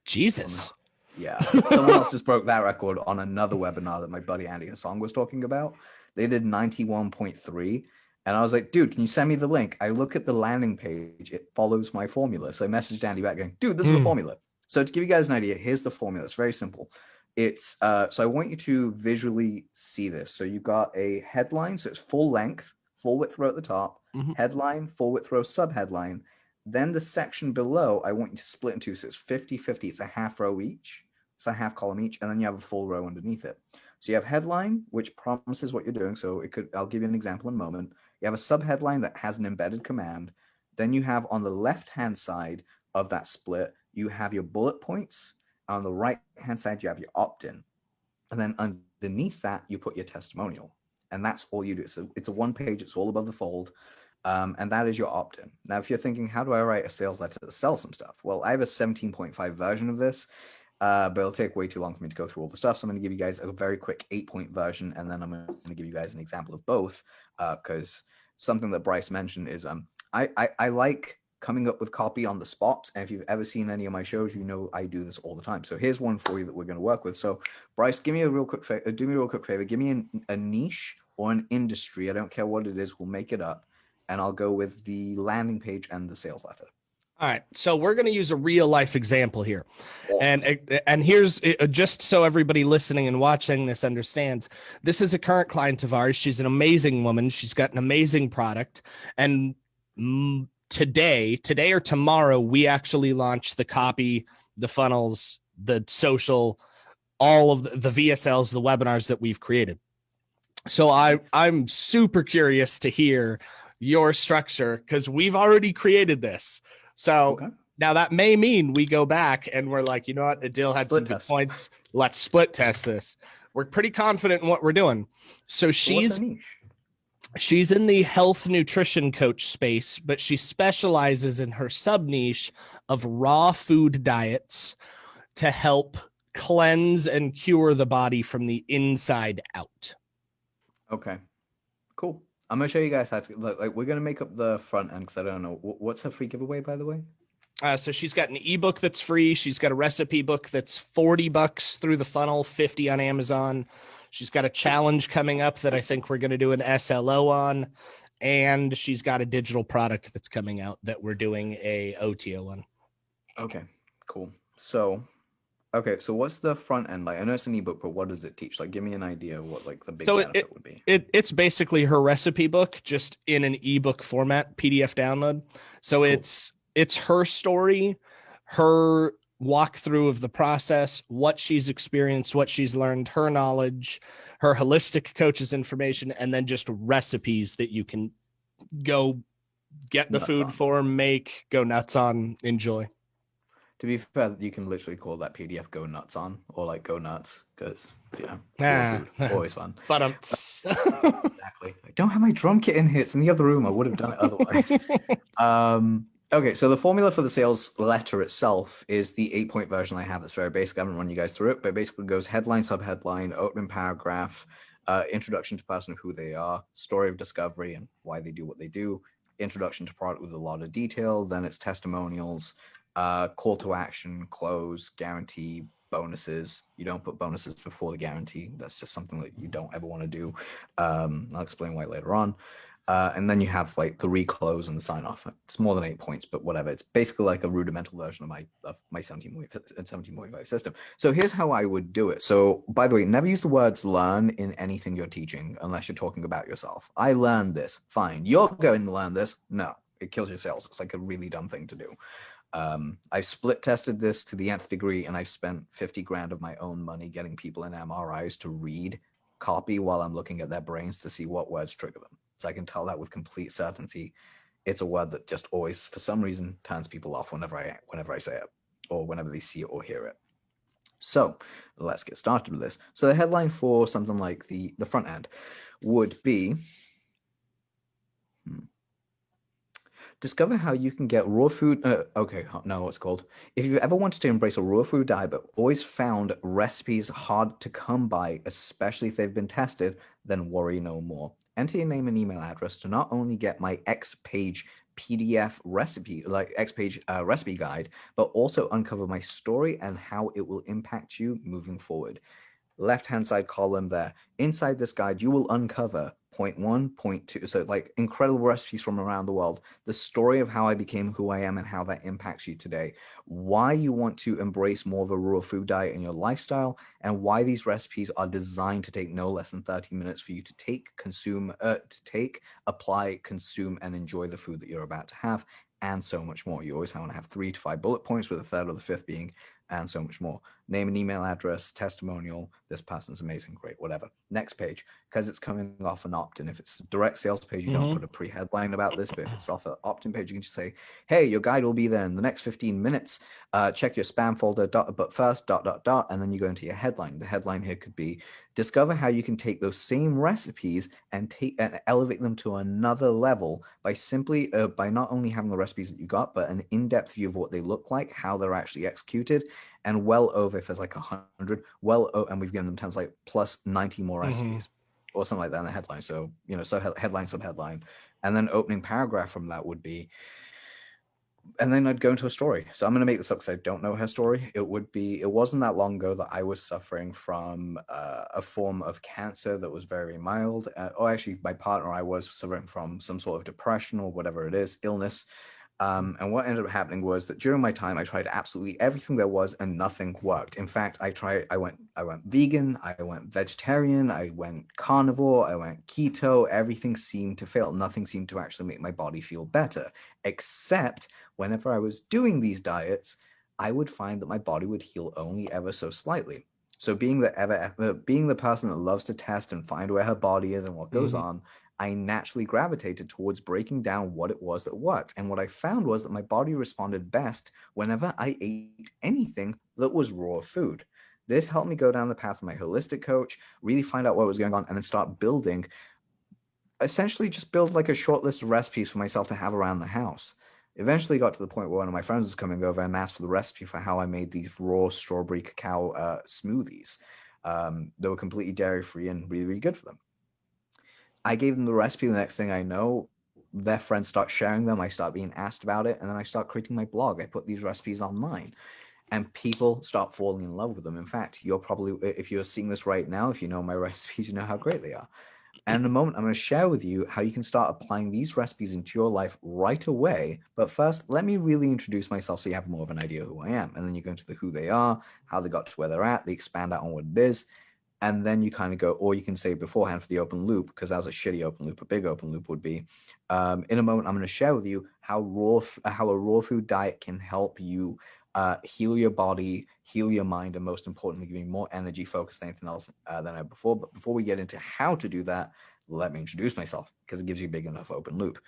Jesus. Yeah, someone else just broke that record on another webinar that my buddy Andy Hassan was talking about. They did 91.3, and I was like, dude, can you send me the link? I look at the landing page, it follows my formula. So I messaged Andy back going, dude, this is the formula. So to give you guys an idea, here's the formula. It's very simple. It's so I want you to visually see this. So you've got a headline, so it's full length, full width row at the top, headline, full width row, subheadline. Then the section below, I want you to split into, so it's 50-50. It's a half row each. It's a half column each. And then you have a full row underneath it. So you have headline, which promises what you're doing. So I'll give you an example in a moment. You have a subheadline that has an embedded command. Then you have on the left-hand side of that split, you have your bullet points. On the right-hand side, you have your opt-in. And then underneath that, you put your testimonial. And that's all you do. So it's a one page. It's all above the fold. And that is your opt-in. Now, if you're thinking, how do I write a sales letter to sell some stuff? Well, I have a 17.5 version of this, but it'll take way too long for me to go through all the stuff. So I'm going to give you guys a very quick 8-point version, and then I'm going to give you guys an example of both, because something that Bryce mentioned is I like coming up with copy on the spot. And if you've ever seen any of my shows, you know I do this all the time. So here's one for you that we're going to work with. So Bryce, give me a real quick favor. Do me a real quick favor. Give me a niche or an industry. I don't care what it is. We'll make it up. And I'll go with the landing page and the sales letter. All right, so we're going to use a real life example here. Awesome. And here's just so everybody listening and watching this understands, this is a current client of ours. She's an amazing woman. She's got an amazing product. And today or tomorrow, we actually launch the copy, the funnels, the social, all of the VSLs, the webinars that we've created. So I'm super curious to hear your structure, because we've already created this. So now that may mean we go back and we're like, you know what, Adil had some good points. Let's split test this. We're pretty confident in what we're doing. So she's in the health nutrition coach space, but she specializes in her sub niche of raw food diets to help cleanse and cure the body from the inside out. Okay, cool. I'm going to show you guys how to, like, we're going to make up the front end, because I don't know. What's her free giveaway, by the way? So she's got an ebook that's free. She's got a recipe book that's $40 through the funnel, 50 on Amazon. She's got a challenge coming up that I think we're going to do an SLO on. And she's got a digital product that's coming out that we're doing a OTO on. Okay, cool. So what's the front end like? I know it's an ebook, but what does it teach? Like, give me an idea of what like the big benefit would be. It's basically her recipe book, just in an ebook format, PDF download. So cool. It's her story, her walkthrough of the process, what she's experienced, what she's learned, her knowledge, her holistic coach's information, and then just recipes that you can go get the food for, make, go nuts on, enjoy. To be fair, you can literally call that PDF "Go Nuts" on, or like "Go Nuts," because always fun. But exactly. I don't have my drum kit in here. It's in the other room. I would have done it otherwise. Okay, so the formula for the sales letter itself is the 8-point version I have. That's very basic. I haven't run you guys through it, but it basically goes headline, subheadline, opening paragraph, introduction to person, who they are, story of discovery and why they do what they do, introduction to product with a lot of detail. Then it's testimonials. Call to action, close, guarantee, bonuses. You don't put bonuses before the guarantee. That's just something that you don't ever want to do. I'll explain why later on. And then you have like the reclose and the sign off. It's more than 8 points, but whatever. It's basically like a rudimental version of my 17.5 system. So here's how I would do it. So by the way, never use the words learn in anything you're teaching unless you're talking about yourself. I learned this. Fine. You're going to learn this. No, it kills your sales. It's like a really dumb thing to do. I've split tested this to the nth degree, and I've spent 50 grand of my own money getting people in MRIs to read copy while I'm looking at their brains to see what words trigger them. So I can tell that with complete certainty. It's a word that just always, for some reason, turns people off whenever I say it, or whenever they see it or hear it. So let's get started with this. So the headline for something like the front end would be, discover how you can get raw food. What's called. If you've ever wanted to embrace a raw food diet, but always found recipes hard to come by, especially if they've been tested, then worry no more. Enter your name and email address to not only get my X-page PDF recipe, like X-page recipe guide, but also uncover my story and how it will impact you moving forward. Left-hand side column there. Inside this guide, you will uncover point 1, point 2, so like incredible recipes from around the world, the story of how I became who I am and how that impacts you today, why you want to embrace more of a raw food diet in your lifestyle, and why these recipes are designed to take no less than 30 minutes for you to apply, consume, and enjoy the food that you're about to have, and so much more. You always want to have 3 to 5 bullet points, with a third or the fifth being and so much more. name and email address, testimonial, this person's amazing, great, whatever. Next page, because it's coming off an opt-in. If it's a direct sales page, you don't put a pre-headline about this, but if it's off an opt-in page, you can just say, hey, your guide will be there in the next 15 minutes. Check your spam folder, but first, ... and then you go into your headline. The headline here could be, discover how you can take those same recipes and elevate them to another level by simply by not only having the recipes that you got, but an in-depth view of what they look like, how they're actually executed, and well over, if there's like 100, and we've given them tons, like plus 90 more recipes or something like that in the headline. So, you know, so headline, subheadline, and then opening paragraph from that would be, and then I'd go into a story. So I'm going to make this up because I don't know her story. It wasn't that long ago that I was suffering from a form of cancer that was very mild. Actually, my partner, I was suffering from some sort of depression or whatever it is, illness. And what ended up happening was that during my time, I tried absolutely everything there was and nothing worked. In fact, I went vegan, I went vegetarian, I went carnivore, I went keto. Everything seemed to fail. Nothing seemed to actually make my body feel better, except whenever I was doing these diets, I would find that my body would heal only ever so slightly. So being the person that loves to test and find where her body is and what goes on, I naturally gravitated towards breaking down what it was that worked. And what I found was that my body responded best whenever I ate anything that was raw food. This helped me go down the path of my holistic coach, really find out what was going on, and then start building, essentially just build like a short list of recipes for myself to have around the house. Eventually got to the point where one of my friends was coming over and asked for the recipe for how I made these raw strawberry cacao smoothies. They were completely dairy-free and really, really good for them. I gave them the recipe. The next thing I know, their friends start sharing them. I start being asked about it. And then I start creating my blog. I put these recipes online and people start falling in love with them. In fact, you're probably, if you're seeing this right now, if you know my recipes, you know how great they are. And in a moment, I'm going to share with you how you can start applying these recipes into your life right away. But first, let me really introduce myself so you have more of an idea who I am. And then you go into the who they are, how they got to where they're at, they expand out on what it is. And then you kind of go, or you can say beforehand for the open loop, because that was a shitty open loop. A big open loop would be, in a moment, I'm going to share with you how a raw food diet can help you heal your body, heal your mind, and most importantly, give you more energy, focus than anything else than I had before. But before we get into how to do that, let me introduce myself, because it gives you a big enough open loop.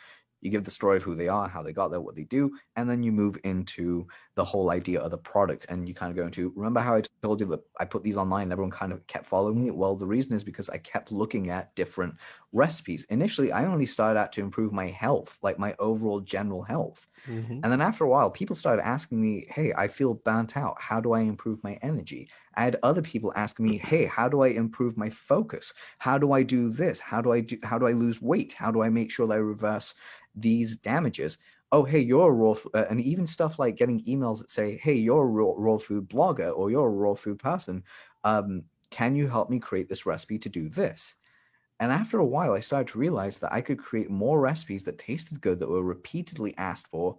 You give the story of who they are, how they got there, what they do, and then you move into the whole idea of the product. And you kind of go into, remember how I told you that I put these online and everyone kind of kept following me? Well, the reason is because I kept looking at different recipes. Initially, I only started out to improve my health, like my overall general health. And then after a while, people started asking me, hey, I feel burnt out. How do I improve my energy? I had other people asking me, hey, how do I improve my focus? How do I do this? How do I lose weight? How do I make sure that I reverse these damages? Oh, hey, you're a raw and even stuff like getting emails that say, hey, you're a raw food blogger or you're a raw food person. Can you help me create this recipe to do this? And after a while, I started to realize that I could create more recipes that tasted good, that were repeatedly asked for,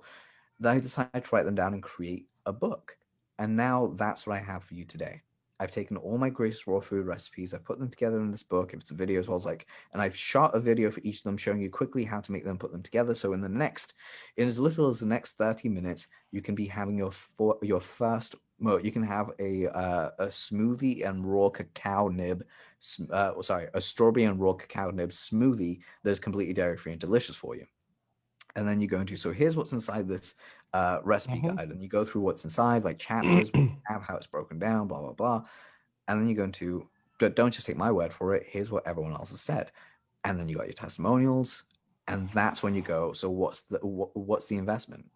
that I decided to write them down and create a book. And now that's what I have for you today. I've taken all my greatest raw food recipes, I've put them together in this book. If it's a video as well as and I've shot a video for each of them showing you quickly how to make them, put them together. So in as little as the next 30 minutes, you can be having your first, well, you can have a smoothie and raw cacao nib, a strawberry and raw cacao nib smoothie that is completely dairy-free and delicious for you. And then you go into, so here's what's inside this recipe guide. And you go through what's inside, like chapters, how it's broken down, blah, blah, blah. And then you go into, but don't just take my word for it. Here's what everyone else has said. And then you got your testimonials. And that's when you go, so what's the investment?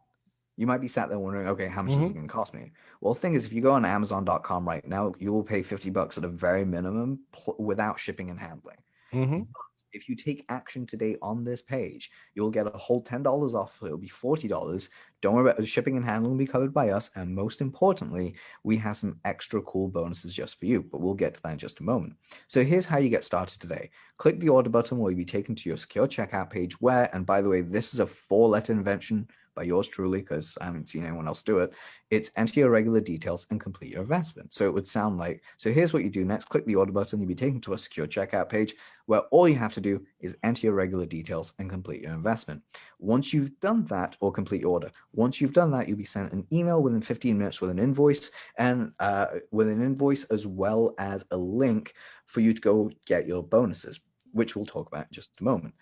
You might be sat there wondering, okay, how much is it going to cost me? Well, the thing is, if you go on Amazon.com right now, you will pay $50 at a very minimum without shipping and handling. If you take action today on this page, you'll get a whole $10 off. It'll be $40. Don't worry about the shipping and handling will be covered by us. And most importantly, we have some extra cool bonuses just for you, but we'll get to that in just a moment. So here's how you get started today. Click the order button where you'll be taken to your secure checkout page where, and by the way, this is a 4-letter invention, by yours truly, because I haven't seen anyone else do it. It's enter your regular details and complete your investment. So it would sound like, so here's what you do next. Click the order button. You'll be taken to a secure checkout page where all you have to do is enter your regular details and complete your investment. Once you've done that, or complete your order, once you've done that, you'll be sent an email within 15 minutes with an invoice, and as well as a link for you to go get your bonuses, which we'll talk about in just a moment.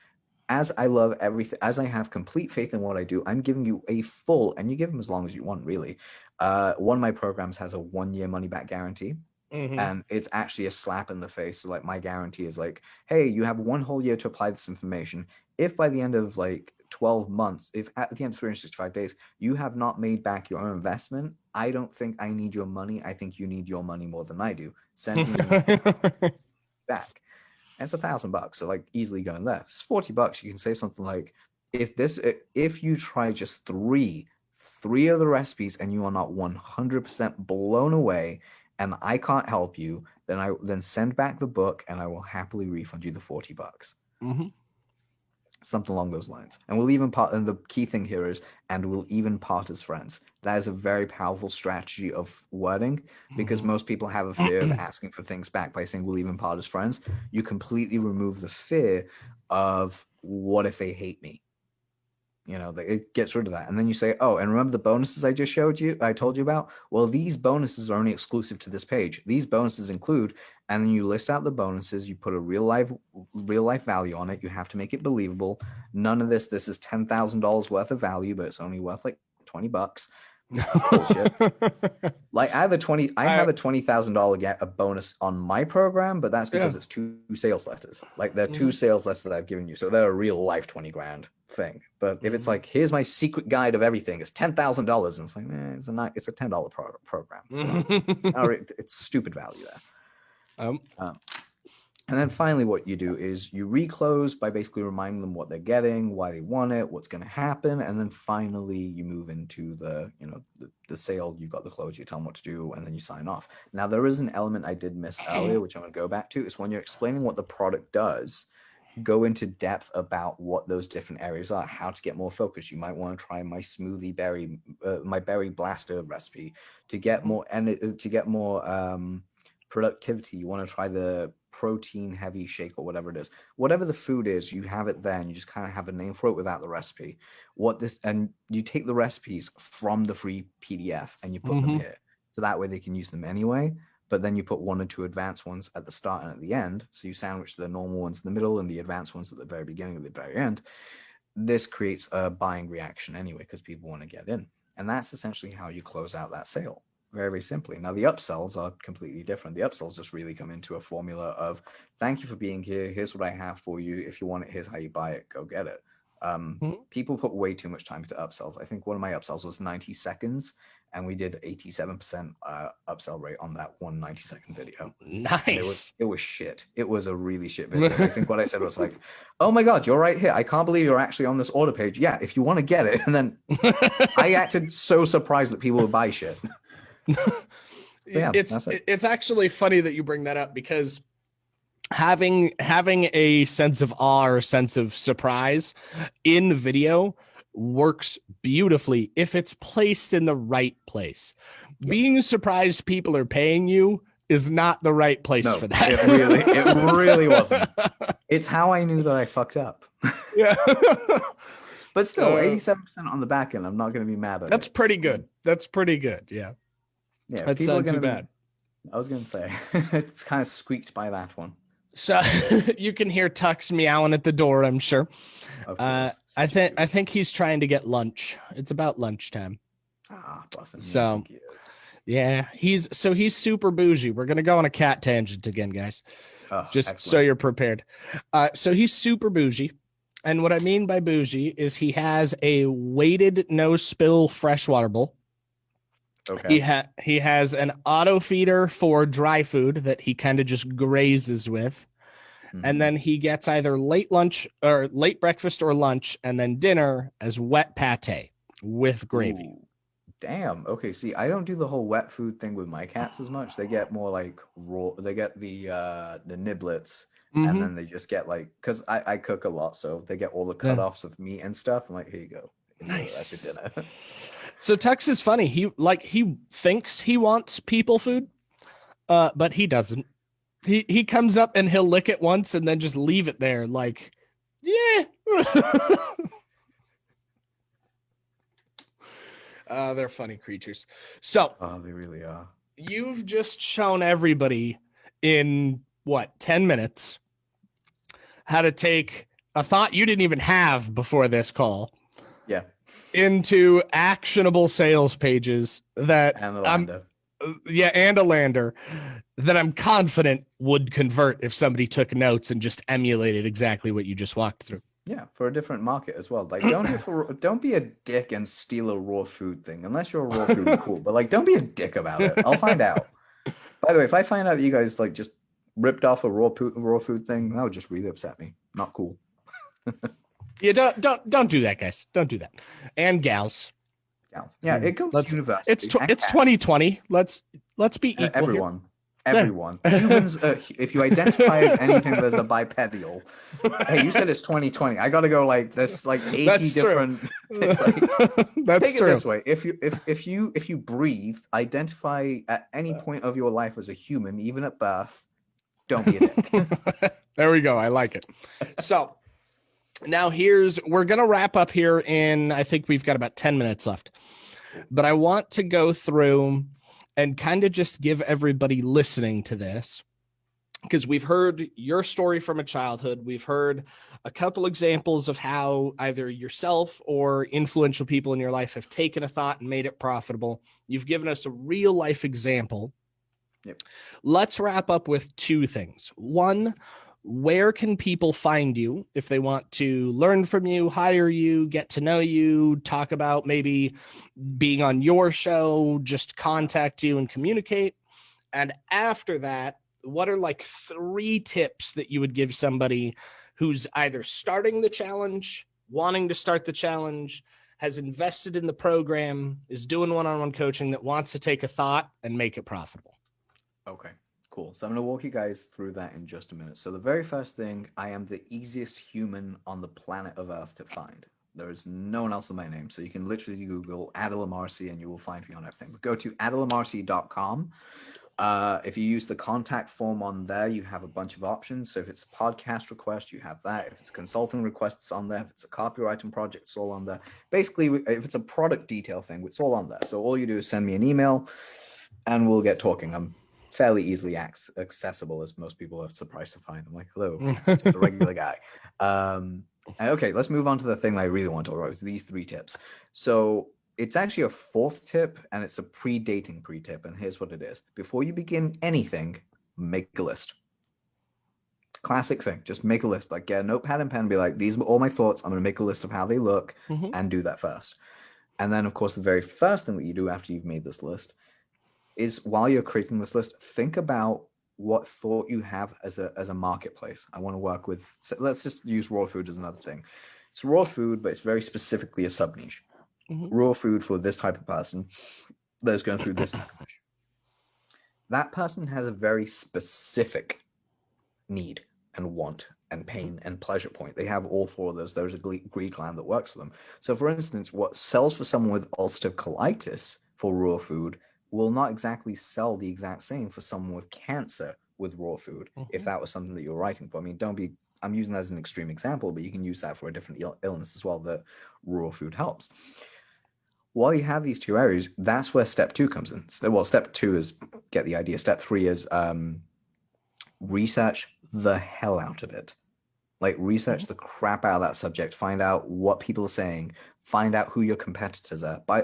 As I love everything, as I have complete faith in what I do, I'm giving you a full, and you give them as long as you want, really. One of my programs has a 1-year money back guarantee. And it's actually a slap in the face. So like my guarantee is like, hey, you have 1 whole year to apply this information. If by the end of like 12 months, if at the end of 365 days, you have not made back your own investment, I don't think I need your money. I think you need your money more than I do. Send me back. And it's $1,000. So like easily going there. It's $40. You can say something like, if you try just three of the recipes and you are not 100% blown away, and I can't help you, then send back the book and I will happily refund you the $40. Something along those lines. And we'll even part, and the key thing here is, and we'll even part as friends. That is a very powerful strategy of wording, because most people have a fear of asking for things back. By saying we'll even part as friends, you completely remove the fear of what if they hate me. You know, it gets rid of that. And then you say, oh, and remember the bonuses I told you about? Well, these bonuses are only exclusive to this page. These bonuses include, and then you list out the bonuses, you put a real life value on it. You have to make it believable. None of this is $10,000 worth of value, but it's only worth like $20. Bullshit. Like I have a $20,000 bonus on my program, but that's because it's 2 sales letters. Like they're 2 sales letters that I've given you, so they're a real life 20 grand thing. But if it's like, here's my secret guide of everything, it's $10,000, and it's like, it's a $10 program. It's stupid value there. And then finally, what you do is you reclose by basically reminding them what they're getting, why they want it, what's going to happen, and then finally you move into the sale. You've got the close, you tell them what to do, and then you sign off. Now there is an element I did miss earlier, which I'm going to go back to. Is when you're explaining what the product does, go into depth about what those different areas are, how to get more focus. You might want to try my smoothie berry, my berry blaster recipe to get more, and to get more productivity. You want to try the protein heavy shake or whatever it is. Whatever the food is, you have it there and you just kind of have a name for it without the recipe. And you take the recipes from the free PDF and you put them here. So that way they can use them anyway. But then you put 1 or 2 advanced ones at the start and at the end. So you sandwich the normal ones in the middle and the advanced ones at the very beginning and the very end. This creates a buying reaction anyway, because people want to get in. And that's essentially how you close out that sale. Very, very simply. Now, the upsells are completely different. The upsells just really come into a formula of, thank you for being here. Here's what I have for you. If you want it, here's how you buy it. Go get it. People put way too much time into upsells. I think one of my upsells was 90 seconds, and we did 87% upsell rate on that one 90-second video. Nice. It was shit. It was a really shit video. I think what I said was like, oh my God, you're right here. I can't believe you're actually on this order page. Yeah, if you want to get it. And then I acted so surprised that people would buy shit. It's actually funny that you bring that up, because having a sense of awe or sense of surprise in video works beautifully if it's placed in the right place. Being surprised people are paying you is not the right place for that. It really wasn't. It's how I knew that I fucked up. Yeah. But still, 87% on the back end, I'm not going to be mad at it. That's pretty good. That's pretty good. Yeah. Yeah, that's not too bad. I was going to say, it's kind of squeaked by that one. So you can hear Tux meowing at the door, I'm sure. I think he's trying to get lunch. It's about lunchtime. Bless him. So yeah, he's super bougie. We're gonna go on a cat tangent again, guys. Just excellent. So you're prepared. So he's super bougie. And what I mean by bougie is he has a weighted no spill freshwater bowl. Okay. He has an auto feeder for dry food that he kind of just grazes with. And then he gets either late lunch or late breakfast or lunch, and then dinner as wet pate with gravy. Ooh, damn. Okay. See, I don't do the whole wet food thing with my cats as much. They get more like raw. They get the niblets, and then they just get like, because I cook a lot, so they get all the cutoffs of meat and stuff. I'm like, here you go. Nice. For dinner. So Tex is funny. He thinks he wants people food, but he doesn't. He comes up and he'll lick it once and then just leave it there. Like, yeah. They're funny creatures. So They really are. you've just shown everybody in 10 minutes how to take a thought you didn't even have before this call. Yeah. Into actionable sales pages that And the lander. And a lander that I'm confident would convert if somebody took notes and just emulated exactly what you just walked through. Yeah, for a different market as well. Like, don't be a dick and steal a raw food thing unless you're a raw food cool. But like, don't be a dick about it. I'll find out. By the way, if I find out that you guys like just ripped off a raw food thing, that would just really upset me. Not cool. Yeah, don't do that, guys. Don't do that. And gals. Yeah, it goes to university. It's 2020. Let's be equal. Everyone. Humans, if you identify as anything that's a bipedal, hey, you said it's 2020. I gotta go like this, like 80 That's different. It's like, That's take true. it this way: if you breathe, identify at any point of your life as a human, even at birth. Don't be a dick. There we go. I like it. So now we're gonna wrap up here in, I think we've got about 10 minutes left, but I want to go through and kind of just give everybody listening to this, because we've heard your story from a childhood. We've heard a couple examples of how either yourself or influential people in your life have taken a thought and made it profitable. You've given us a real life example. Yep. Let's wrap up with two things. One, where can people find you if they want to learn from you, hire you, get to know you, talk about maybe being on your show, just contact you and communicate? And after that, what are like 3 tips that you would give somebody who's either starting the challenge, wanting to start the challenge, has invested in the program, is doing one-on-one coaching, that wants to take a thought and make it profitable? Okay. Cool. So I'm going to walk you guys through that in just a minute. So the very first thing, I am the easiest human on the planet of Earth to find. There is no one else with my name. So you can literally Google Adil Amarsi and you will find me on everything. But go to adilamarsi.com. If you use the contact form on there, you have a bunch of options. So if it's a podcast request, you have that. If it's a consulting request, it's on there. If it's a copywriting project, it's all on there. Basically, if it's a product detail thing, it's all on there. So all you do is send me an email and we'll get talking. I'm fairly easily accessible, as most people are surprised to find. I'm like, hello, just a regular guy. Okay, let's move on to the thing that I really want to talk about. It's these 3 tips. So it's actually a 4th tip, and it's a pre-dating pre-tip. And here's what it is. Before you begin anything, make a list. Classic thing. Just make a list. Like, get a notepad and pen and be like, these are all my thoughts. I'm going to make a list of how they look and do that first. And then, of course, the very first thing that you do after you've made this list is, while you're creating this list, think about what thought you have as a marketplace. I want to work with, so let's just use raw food as another thing. It's raw food, but it's very specifically a sub niche. Raw food for this type of person that's going through this type of niche. That person has a very specific need and want and pain and pleasure point. They have all 4 of those. There's a greed gland that works for them. So for instance, what sells for someone with ulcerative colitis for raw food will not exactly sell the exact same for someone with cancer with raw food, if that was something that you're writing for. I mean, I'm using that as an extreme example, but you can use that for a different illness as well, that raw food helps. While you have these 2 areas, that's where step 2 comes in. Well, step 2 is get the idea. Step 3 is research the hell out of it. Like, research the crap out of that subject, find out what people are saying, find out who your competitors are. By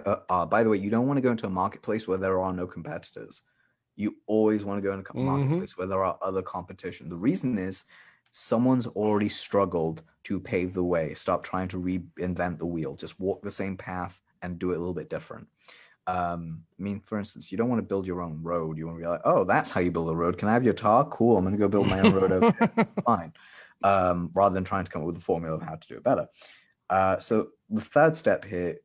the way, you don't want to go into a marketplace where there are no competitors. You always want to go into a marketplace where there are other competition. The reason is someone's already struggled to pave the way. Stop trying to reinvent the wheel. Just walk the same path and do it a little bit different. I mean, for instance, you don't want to build your own road. You want to be like, oh, that's how you build a road. Can I have your tar? Cool. I'm going to go build my own road over here. Fine. Rather than trying to come up with a formula of how to do it better. So the 3rd step here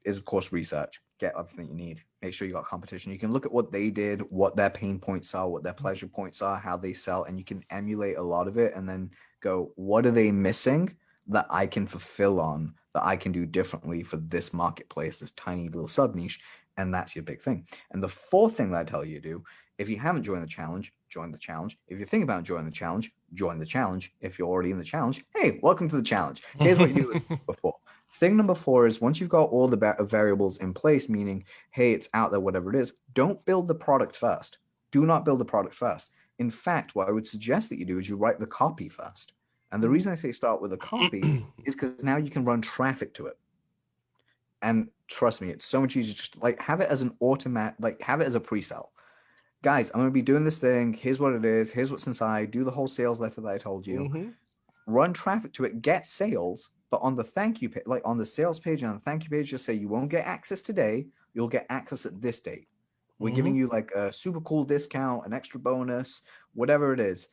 is, of course, research. Get everything you need. Make sure you got competition. You can look at what they did, what their pain points are, what their pleasure points are, how they sell, and you can emulate a lot of it and then go, what are they missing that I can fulfill on, that I can do differently for this marketplace, this tiny little sub niche. And that's your big thing. And the fourth thing that I tell you to do, if you haven't joined the challenge, join the challenge. If you're thinking about joining the challenge, join the challenge. If you're already in the challenge, hey, welcome to the challenge. Here's what you do before. Thing number 4 is once you've got all the variables in place, meaning, hey, it's out there, whatever it is, don't build the product first. Do not build the product first. In fact, what I would suggest that you do is you write the copy first. And the reason I say start with a copy is because now you can run traffic to it. And trust me, it's so much easier. Just like have it as an automatic, like have it as a pre-sell. Guys, I'm going to be doing this thing. Here's what it is. Here's what's inside. Do the whole sales letter that I told you. Run traffic to it. Get sales. But on the thank you page, like on the sales page and on the thank you page, just say you won't get access today. You'll get access at this date. We're giving you like a super cool discount, an extra bonus, whatever it is.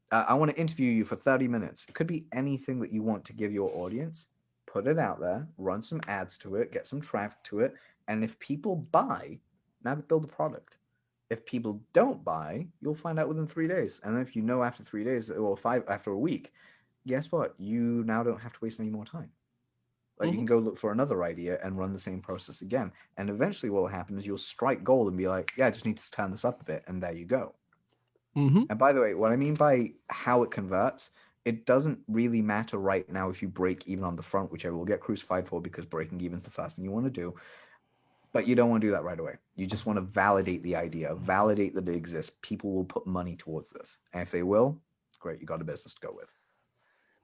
I want to interview you for 30 minutes. It could be anything that you want to give your audience. Put it out there, run some ads to it, get some traffic to it. And if people buy, now build a product. If people don't buy, you'll find out within 3 days. And if you know after 3 days or 5 after a week, guess what? You now don't have to waste any more time. Like you can go look for another idea and run the same process again. And eventually what will happen is you'll strike gold and be like, yeah, I just need to turn this up a bit. And there you go. And by the way, what I mean by how it converts, it doesn't really matter right now if you break even on the front, which I will get crucified for because breaking even is the first thing you want to do. But you don't want to do that right away. You just want to validate the idea, validate that it exists. People will put money towards this. And if they will, great, you got a business to go with.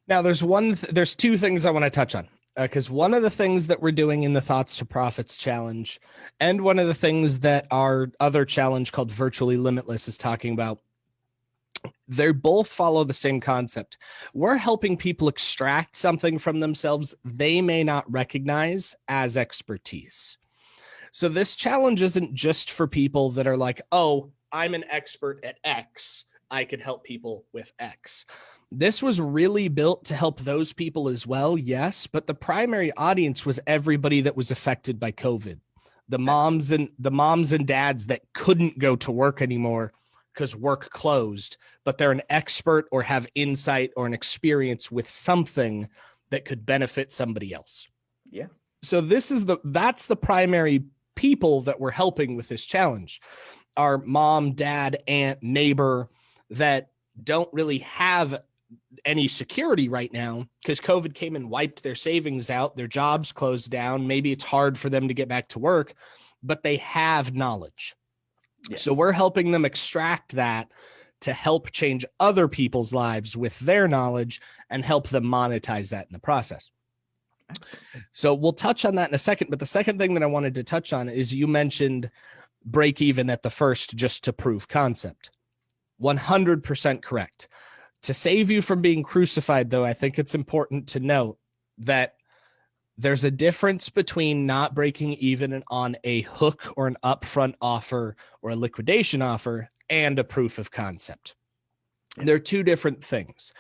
Now, there's 2 things I want to touch on. Because one of the things that we're doing in the Thoughts to Profits challenge, and one of the things that our other challenge called Virtually Limitless is talking about, they both follow the same concept. We're helping people extract something from themselves they may not recognize as expertise. So this challenge isn't just for people that are like, oh, I'm an expert at X. I could help people with X. This was really built to help those people as well, yes, but the primary audience was everybody that was affected by COVID. The moms and dads that couldn't go to work anymore because work closed, but they're an expert or have insight or an experience with something that could benefit somebody else. Yeah. So that's the primary people that we're helping with this challenge. Our mom, dad, aunt, neighbor that don't really have any security right now because COVID came and wiped their savings out. Their jobs closed down. Maybe it's hard for them to get back to work, but they have knowledge. Yes. So we're helping them extract that to help change other people's lives with their knowledge and help them monetize that in the process. So we'll touch on that in a second. But the second thing that I wanted to touch on is you mentioned break even at the first just to prove concept. 100% correct. To save you from being crucified, though, I think it's important to note that there's a difference between not breaking even on a hook or an upfront offer or a liquidation offer and a proof of concept. They're 2 different things.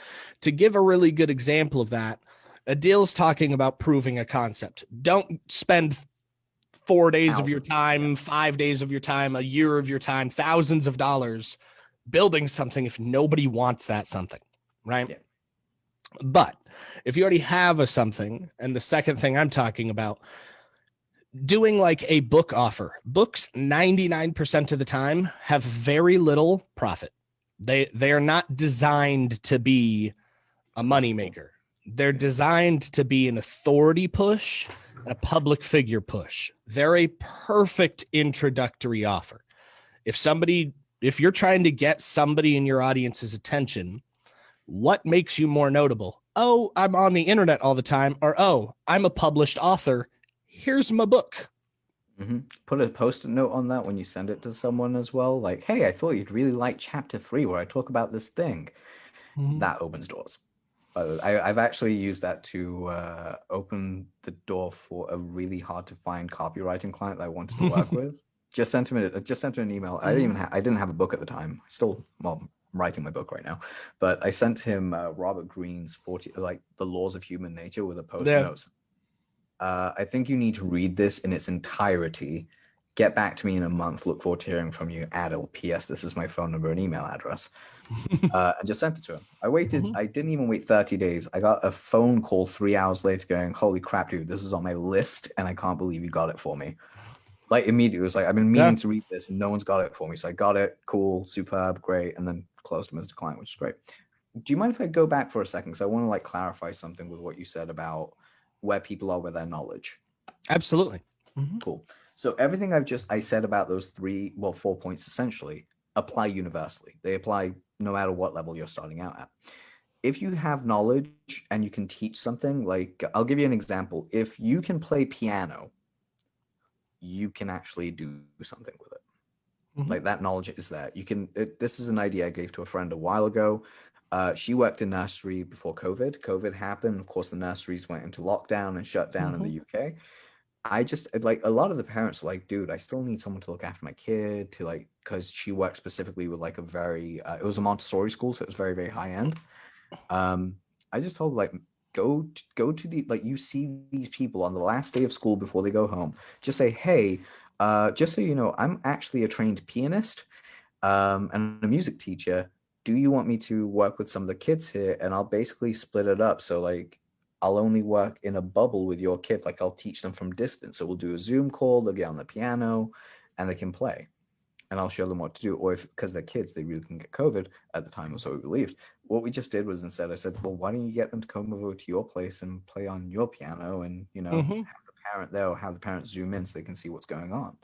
To give a really good example of that, Adil's talking about proving a concept. Don't spend 4 days of your time, 5 days of your time, a year of your time, thousands of dollars building something if nobody wants that something, right? Yeah. But if you already have a something, and the second thing I'm talking about, doing like a book offer. Books 99% of the time have very little profit. They are not designed to be a moneymaker. They're designed to be an authority push, a public figure push. They're a perfect introductory offer. If you're trying to get somebody in your audience's attention, what makes you more notable? Oh, I'm on the internet all the time. Or, oh, I'm a published author. Here's my book. Put a post-it note on that when you send it to someone as well. Like, hey, I thought you'd really like chapter 3 where I talk about this thing. That opens doors. I've actually used that to open the door for a really hard to find copywriting client that I wanted to work with. Just sent him an email. I didn't have a book at the time. I'm writing my book right now, but I sent him Robert Greene's The Laws of Human Nature with a post note. I think you need to read this in its entirety. Get back to me in a month. Look forward to hearing from you. Adil. P.S. This is my phone number and email address. And just sent it to him. I waited. I didn't even wait 30 days. I got a phone call 3 hours later going, holy crap, dude, this is on my list and I can't believe you got it for me. Like immediately, it was like, I've been meaning to read this and no one's got it for me. So I got it. Cool, superb, great. And then closed him as a client, which is great. Do you mind if I go back for a second? Because I want to like clarify something with what you said about where people are with their knowledge. Absolutely. Cool. So everything I said about those 4 points essentially apply universally. They apply no matter what level you're starting out at. If you have knowledge and you can teach something, like I'll give you an example. If you can play piano, you can actually do something with it. Like that knowledge is there. You can. This is an idea I gave to a friend a while ago. She worked in nursery before COVID. COVID happened. Of course, the nurseries went into lockdown and shut down in the UK. I just like a lot of the parents were like, dude, I still need someone to look after my kid to like, because she worked specifically with like a very, it was a Montessori school. So it was very, very high end. I just told her, like, go to the, like, you see these people on the last day of school before they go home, just say, hey, just so you know, I'm actually a trained pianist and a music teacher. Do you want me to work with some of the kids here? And I'll basically split it up. So like, I'll only work in a bubble with your kid. Like I'll teach them from distance. So we'll do a Zoom call, they'll get on the piano and they can play. And I'll show them what to do. Or if, because they're kids, they really can get COVID at the time, or so we believed. What we just did was instead I said, well, why don't you get them to come over to your place and play on your piano and, you know, have the parent there or have the parent Zoom in so they can see what's going on.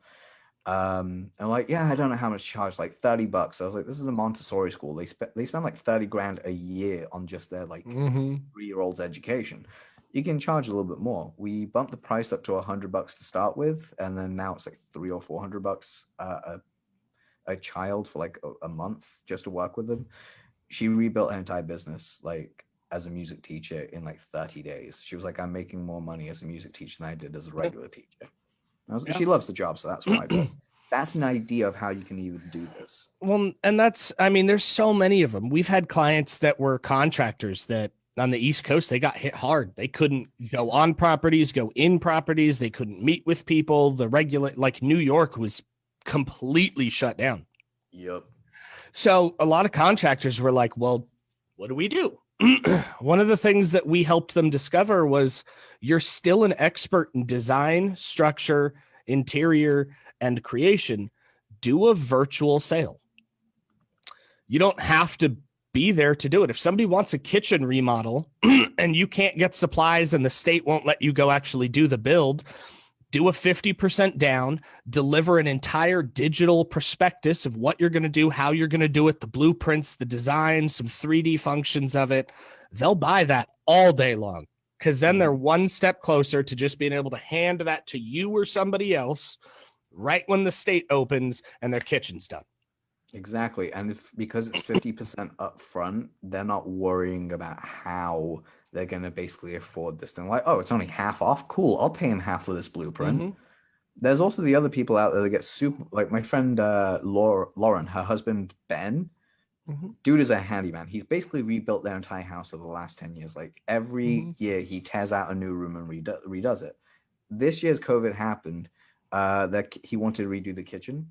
And like, yeah, I don't know how much to charge, like $30. I was like, this is a Montessori school. They spend like 30 grand a year on just their like 3-year-old's education. You can charge a little bit more. We bumped the price up to $100 to start with, and then now it's like $300 or $400 a child for like a month just to work with them. She rebuilt her entire business like as a music teacher in like 30 days. She was like, I'm making more money as a music teacher than I did as a regular teacher. She loves the job, so that's why I do it. That's an idea of how you can even do this. Well, and that's, I mean, there's so many of them. We've had clients that were contractors that on the East Coast, they got hit hard. They couldn't go on properties, go in properties. They couldn't meet with people. The regular, like New York was completely shut down. Yep. So a lot of contractors were like, well, what do we do? One of the things that we helped them discover was you're still an expert in design, structure, interior, and creation. Do a virtual sale. You don't have to be there to do it. If somebody wants a kitchen remodel and you can't get supplies and the state won't let you go actually do the build, do a 50% down, deliver an entire digital prospectus of what you're going to do, how you're going to do it, the blueprints, the design, some 3D functions of it. They'll buy that all day long because then they're one step closer to just being able to hand that to you or somebody else right when the state opens and their kitchen's done. Exactly. And because it's 50% up front, they're not worrying about how they're going to basically afford this thing. Like, oh, it's only half off. Cool. I'll pay him half for this blueprint. There's also the other people out there that get super, like my friend Lauren, her husband, Ben, dude is a handyman. He's basically rebuilt their entire house over the last 10 years. Like every year he tears out a new room and redoes it. This year's COVID happened. That he wanted to redo the kitchen.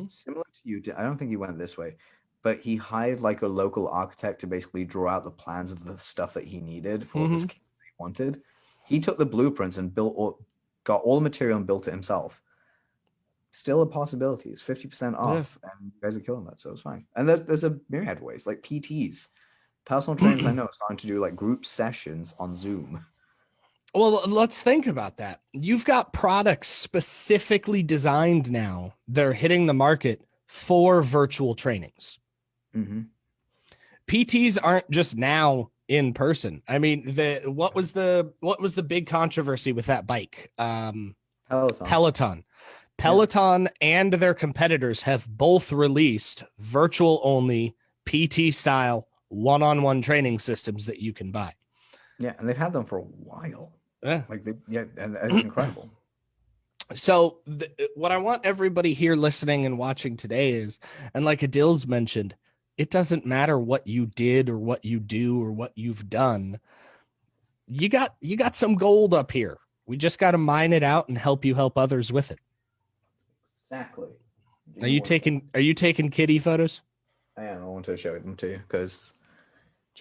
Similar to you, I don't think he went this way, but he hired like a local architect to basically draw out the plans of the stuff that he needed for this kitchen he wanted. He took the blueprints and got all the material and built it himself. Still a possibility. It's 50% off, and you guys are killing that, so it's fine. And there's a myriad of ways, like PTs, personal trainers. I know are starting to do like group sessions on Zoom. Well, let's think about that. You've got products specifically designed now. They're hitting the market for virtual trainings. PTs aren't just now in person. I mean, what was the big controversy with that bike? Peloton. Peloton and their competitors have both released virtual only PT style one-on-one training systems that you can buy. Yeah, and they've had them for a while. Yeah, and it's incredible. So what I want everybody here listening and watching today is, and like Adil's mentioned, it doesn't matter what you did or what you do or what you've done. You got some gold up here. We just got to mine it out and help you help others with it. Exactly. Give Are me you 1 second. taking kitty photos? I am. I want to show them to you because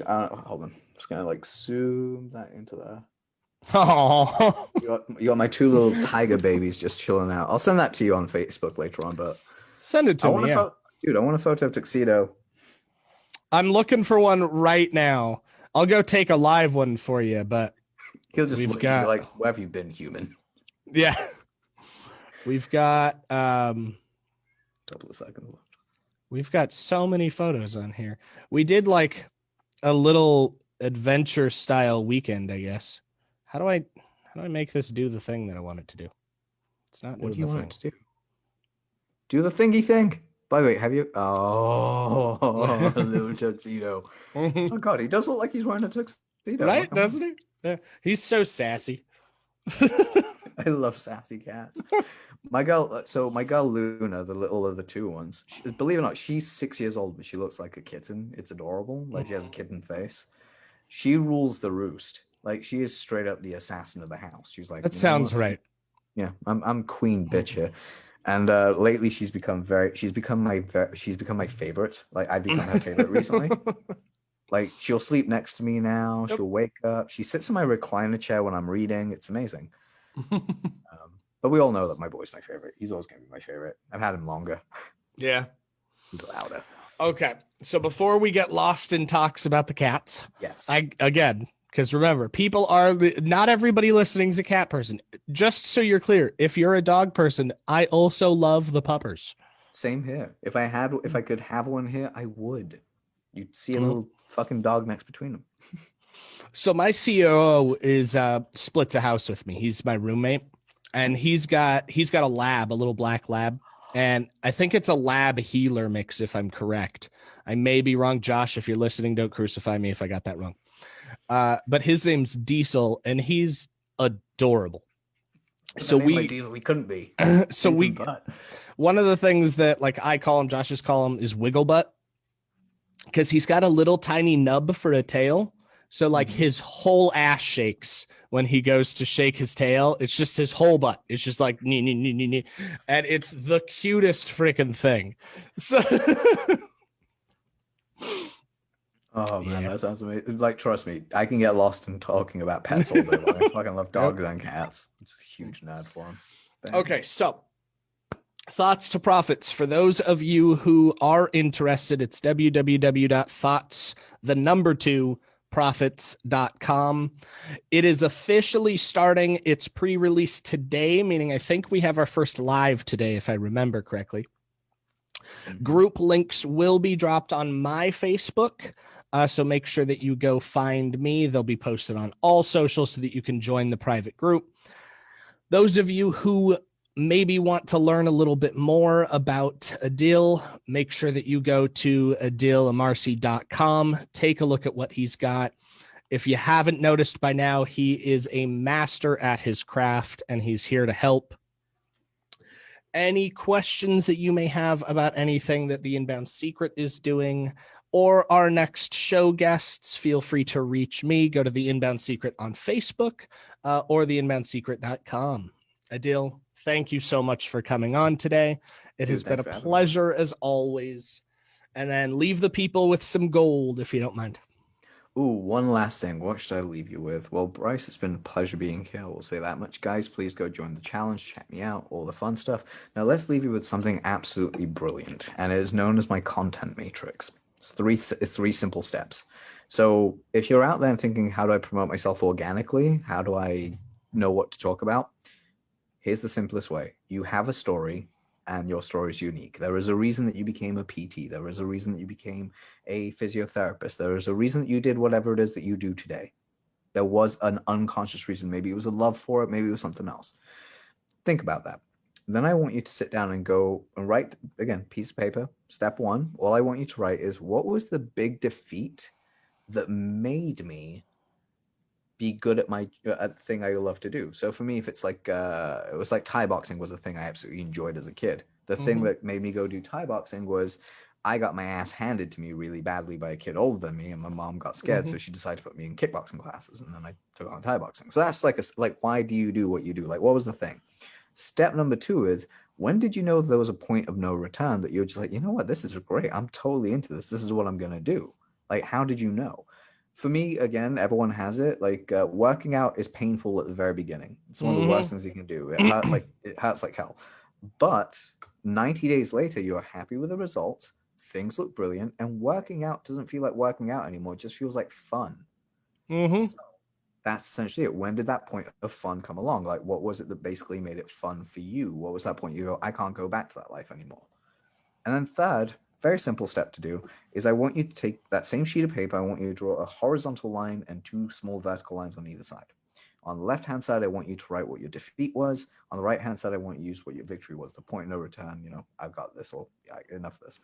hold on. Just gonna like zoom that into there. Oh, You got my two little tiger babies just chilling out. I'll send that to you on Facebook later on. But send it I to want me. Yeah, dude. I want a photo of Tuxedo. I'm looking for one right now. I'll go take a live one for you, but He'll just we've look and be got like, "Where have you been, human?" yeah, we've got Couple of seconds left. we've got so many photos on here. We did like a little adventure style weekend, I guess. How do I make this do the thing that I want it to do? It's not What doing do you the want thing. it to do? Do the thingy thing. By the way, have you? Oh, little tuxedo. Mhm. Oh God, he does look like he's wearing a tuxedo. Right, doesn't he? Yeah. He's so sassy. I love sassy cats. My girl, my girl Luna, the little of the two ones. Believe it or not, she's 6 years old, but she looks like a kitten. It's adorable. Like she has a kitten face. She rules the roost. Like she is straight up the assassin of the house. She's like, That you know sounds what? right. Yeah, I'm queen bitch here. And lately she's become my favorite. Like I've become her favorite recently. Like she'll sleep next to me now. Yep. She'll wake up. She sits in my recliner chair when I'm reading. It's amazing. But we all know that my boy's my favorite. He's always gonna be my favorite. I've had him longer. Yeah. He's louder. Okay. So before we get lost in talks about the cats, Yes. because remember, not everybody listening is a cat person. Just so you're clear, if you're a dog person, I also love the puppers. Same here. If I could have one here, I would. You'd see a little fucking dog next between them. So my COO is splits a house with me. He's my roommate, and he's got a lab, a little black lab, and I think it's a lab healer mix, if I'm correct. I may be wrong, Josh. If you're listening, don't crucify me if I got that wrong. But his name's Diesel, and he's adorable. So we couldn't be. So one of the things that like I call him, Josh's call him, is wiggle butt, because he's got a little tiny nub for a tail. So like his whole ass shakes when he goes to shake his tail. It's just his whole butt. It's just like nee, nee, nee, nee, nee. And it's the cutest freaking thing. So oh man, that sounds amazing. Like, trust me, I can get lost in talking about pets all day long. I fucking love dogs and cats. It's a huge nerd for them. Okay, so thoughts to profits. For those of you who are interested, it's www.thoughts2profits.com. It is officially starting its pre-release today, meaning I think we have our first live today, if I remember correctly. Group links will be dropped on my Facebook. So make sure that you go find me. They'll be posted on all socials so that you can join the private group. Those of you who maybe want to learn a little bit more about Adil, make sure that you go to adilamarcy.com. Take a look at what he's got. If you haven't noticed by now, he is a master at his craft, and he's here to help. Any questions that you may have about anything that the Inbound Secret is doing or our next show guests, feel free to reach me. Go to the Inbound Secret on Facebook or theinboundsecret.com. Adil, thank you so much for coming on today. It has been a pleasure as always. And then leave the people with some gold, if you don't mind. Ooh, one last thing. What should I leave you with? Well, Bryce, it's been a pleasure being here. I will say that much. Guys, please go join the challenge. Check me out. All the fun stuff. Now, let's leave you with something absolutely brilliant. And it is known as my content matrix. It's three simple steps. So if you're out there thinking, how do I promote myself organically? How do I know what to talk about? Here's the simplest way. You have a story, and your story is unique. There is a reason that you became a PT. There is a reason that you became a physiotherapist. There is a reason that you did whatever it is that you do today. There was an unconscious reason. Maybe it was a love for it. Maybe it was something else. Think about that. Then I want you to sit down and go and write, again, piece of paper. Step one, all I want you to write is, what was the big defeat that made me be good at my at the thing I love to do? So for me, if it's like it was like Thai boxing was a thing I absolutely enjoyed as a kid. The thing that made me go do Thai boxing was I got my ass handed to me really badly by a kid older than me, and my mom got scared, so she decided to put me in kickboxing classes, and then I took on Thai boxing. So that's like why do you do what you do? Like, what was the thing? Step number 2 is, when did you know there was a point of no return that you're just like, you know what, this is great. I'm totally into this. This is what I'm going to do. Like, how did you know? For me, again, everyone has it. Like, working out is painful at the very beginning. It's one of the worst things you can do. It hurts like hell. But 90 days later, you're happy with the results. Things look brilliant, and working out doesn't feel like working out anymore. It just feels like fun. So that's essentially it. When did that point of fun come along? Like, what was it that basically made it fun for you? What was that point you go, I can't go back to that life anymore? And then third, very simple step to do is, I want you to take that same sheet of paper. I want you to draw a horizontal line and 2 small vertical lines on either side. On the left-hand side, I want you to write what your defeat was. On the right-hand side, I want you to use what your victory was, the point of no return. You know, I've got this, or yeah, enough of this.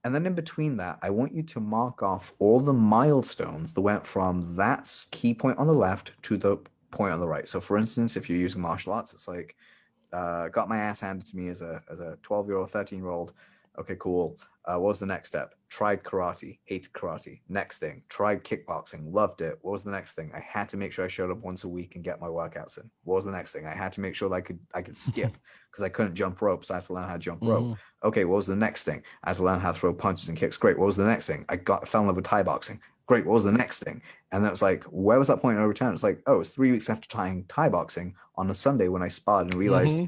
And then in between that, I want you to mark off all the milestones that went from that key point on the left to the point on the right. So for instance, if you're using martial arts, it's like, got my ass handed to me as a 12-year-old, 13-year-old. Okay, cool. What was the next step? Tried karate, hated karate. Next thing, tried kickboxing, loved it. What was the next thing? I had to make sure I showed up once a week and get my workouts in. What was the next thing? I had to make sure that I could skip because I couldn't jump rope, so I had to learn how to jump rope. Okay, what was the next thing? I had to learn how to throw punches and kicks. Great. What was the next thing? I fell in love with Thai boxing. Great. What was the next thing? And that was like, where was that point of no return? It's like, oh, it's 3 weeks after trying Thai boxing on a Sunday when I sparred and realized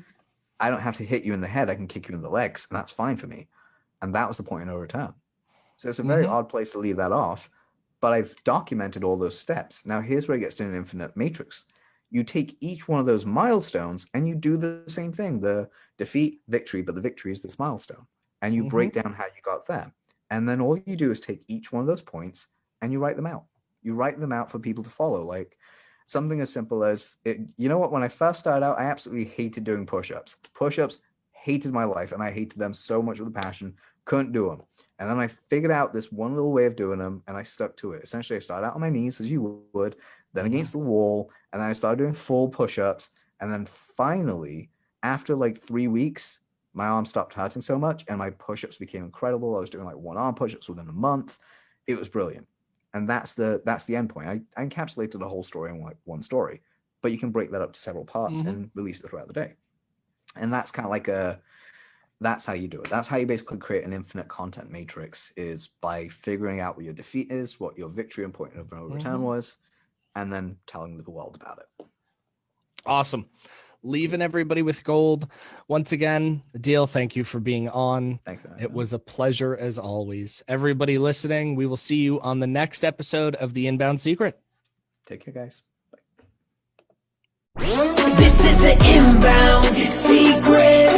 I don't have to hit you in the head. I can kick you in the legs, and that's fine for me. And that was the point of no return. So it's a very odd place to leave that off, but I've documented all those steps. Now here's where it gets to an infinite matrix. You take each one of those milestones and you do the same thing, the defeat, victory, but the victory is this milestone. And you break down how you got there. And then all you do is take each one of those points and you write them out. You write them out for people to follow. Like something as simple as, you know what, when I first started out, I absolutely hated doing push-ups. Push-ups, hated my life, and I hated them so much with a passion, couldn't do them. And then I figured out this one little way of doing them, and I stuck to it. Essentially, I started out on my knees, as you would, then against the wall, and then I started doing full push-ups, and then finally, after like 3 weeks, my arm stopped hurting so much, and my push-ups became incredible. I was doing like 1 arm push-ups within a month. It was brilliant. And that's the end point. I encapsulated the whole story in like one story, but you can break that up to several parts and release it throughout the day. And that's kind of like that's how you do it. That's how you basically create an infinite content matrix, is by figuring out what your defeat is, what your victory and point of no return was, and then telling the world about it. Awesome. Leaving everybody with gold. Once again, Adil, thank you for being on. Thank you. It was a pleasure as always. Everybody listening, we will see you on the next episode of The Inbound Secret. Take care, guys. This is the Inbound Secret.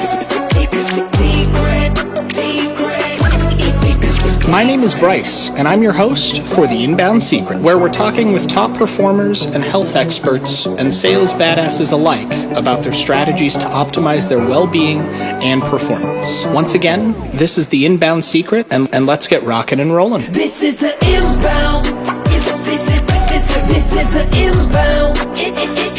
My name is Bryce, and I'm your host for The Inbound Secret, where we're talking with top performers and health experts and sales badasses alike about their strategies to optimize their well-being and performance. Once again, this is The Inbound Secret, and let's get rocking and rolling. This is the Inbound. This is the Inbound.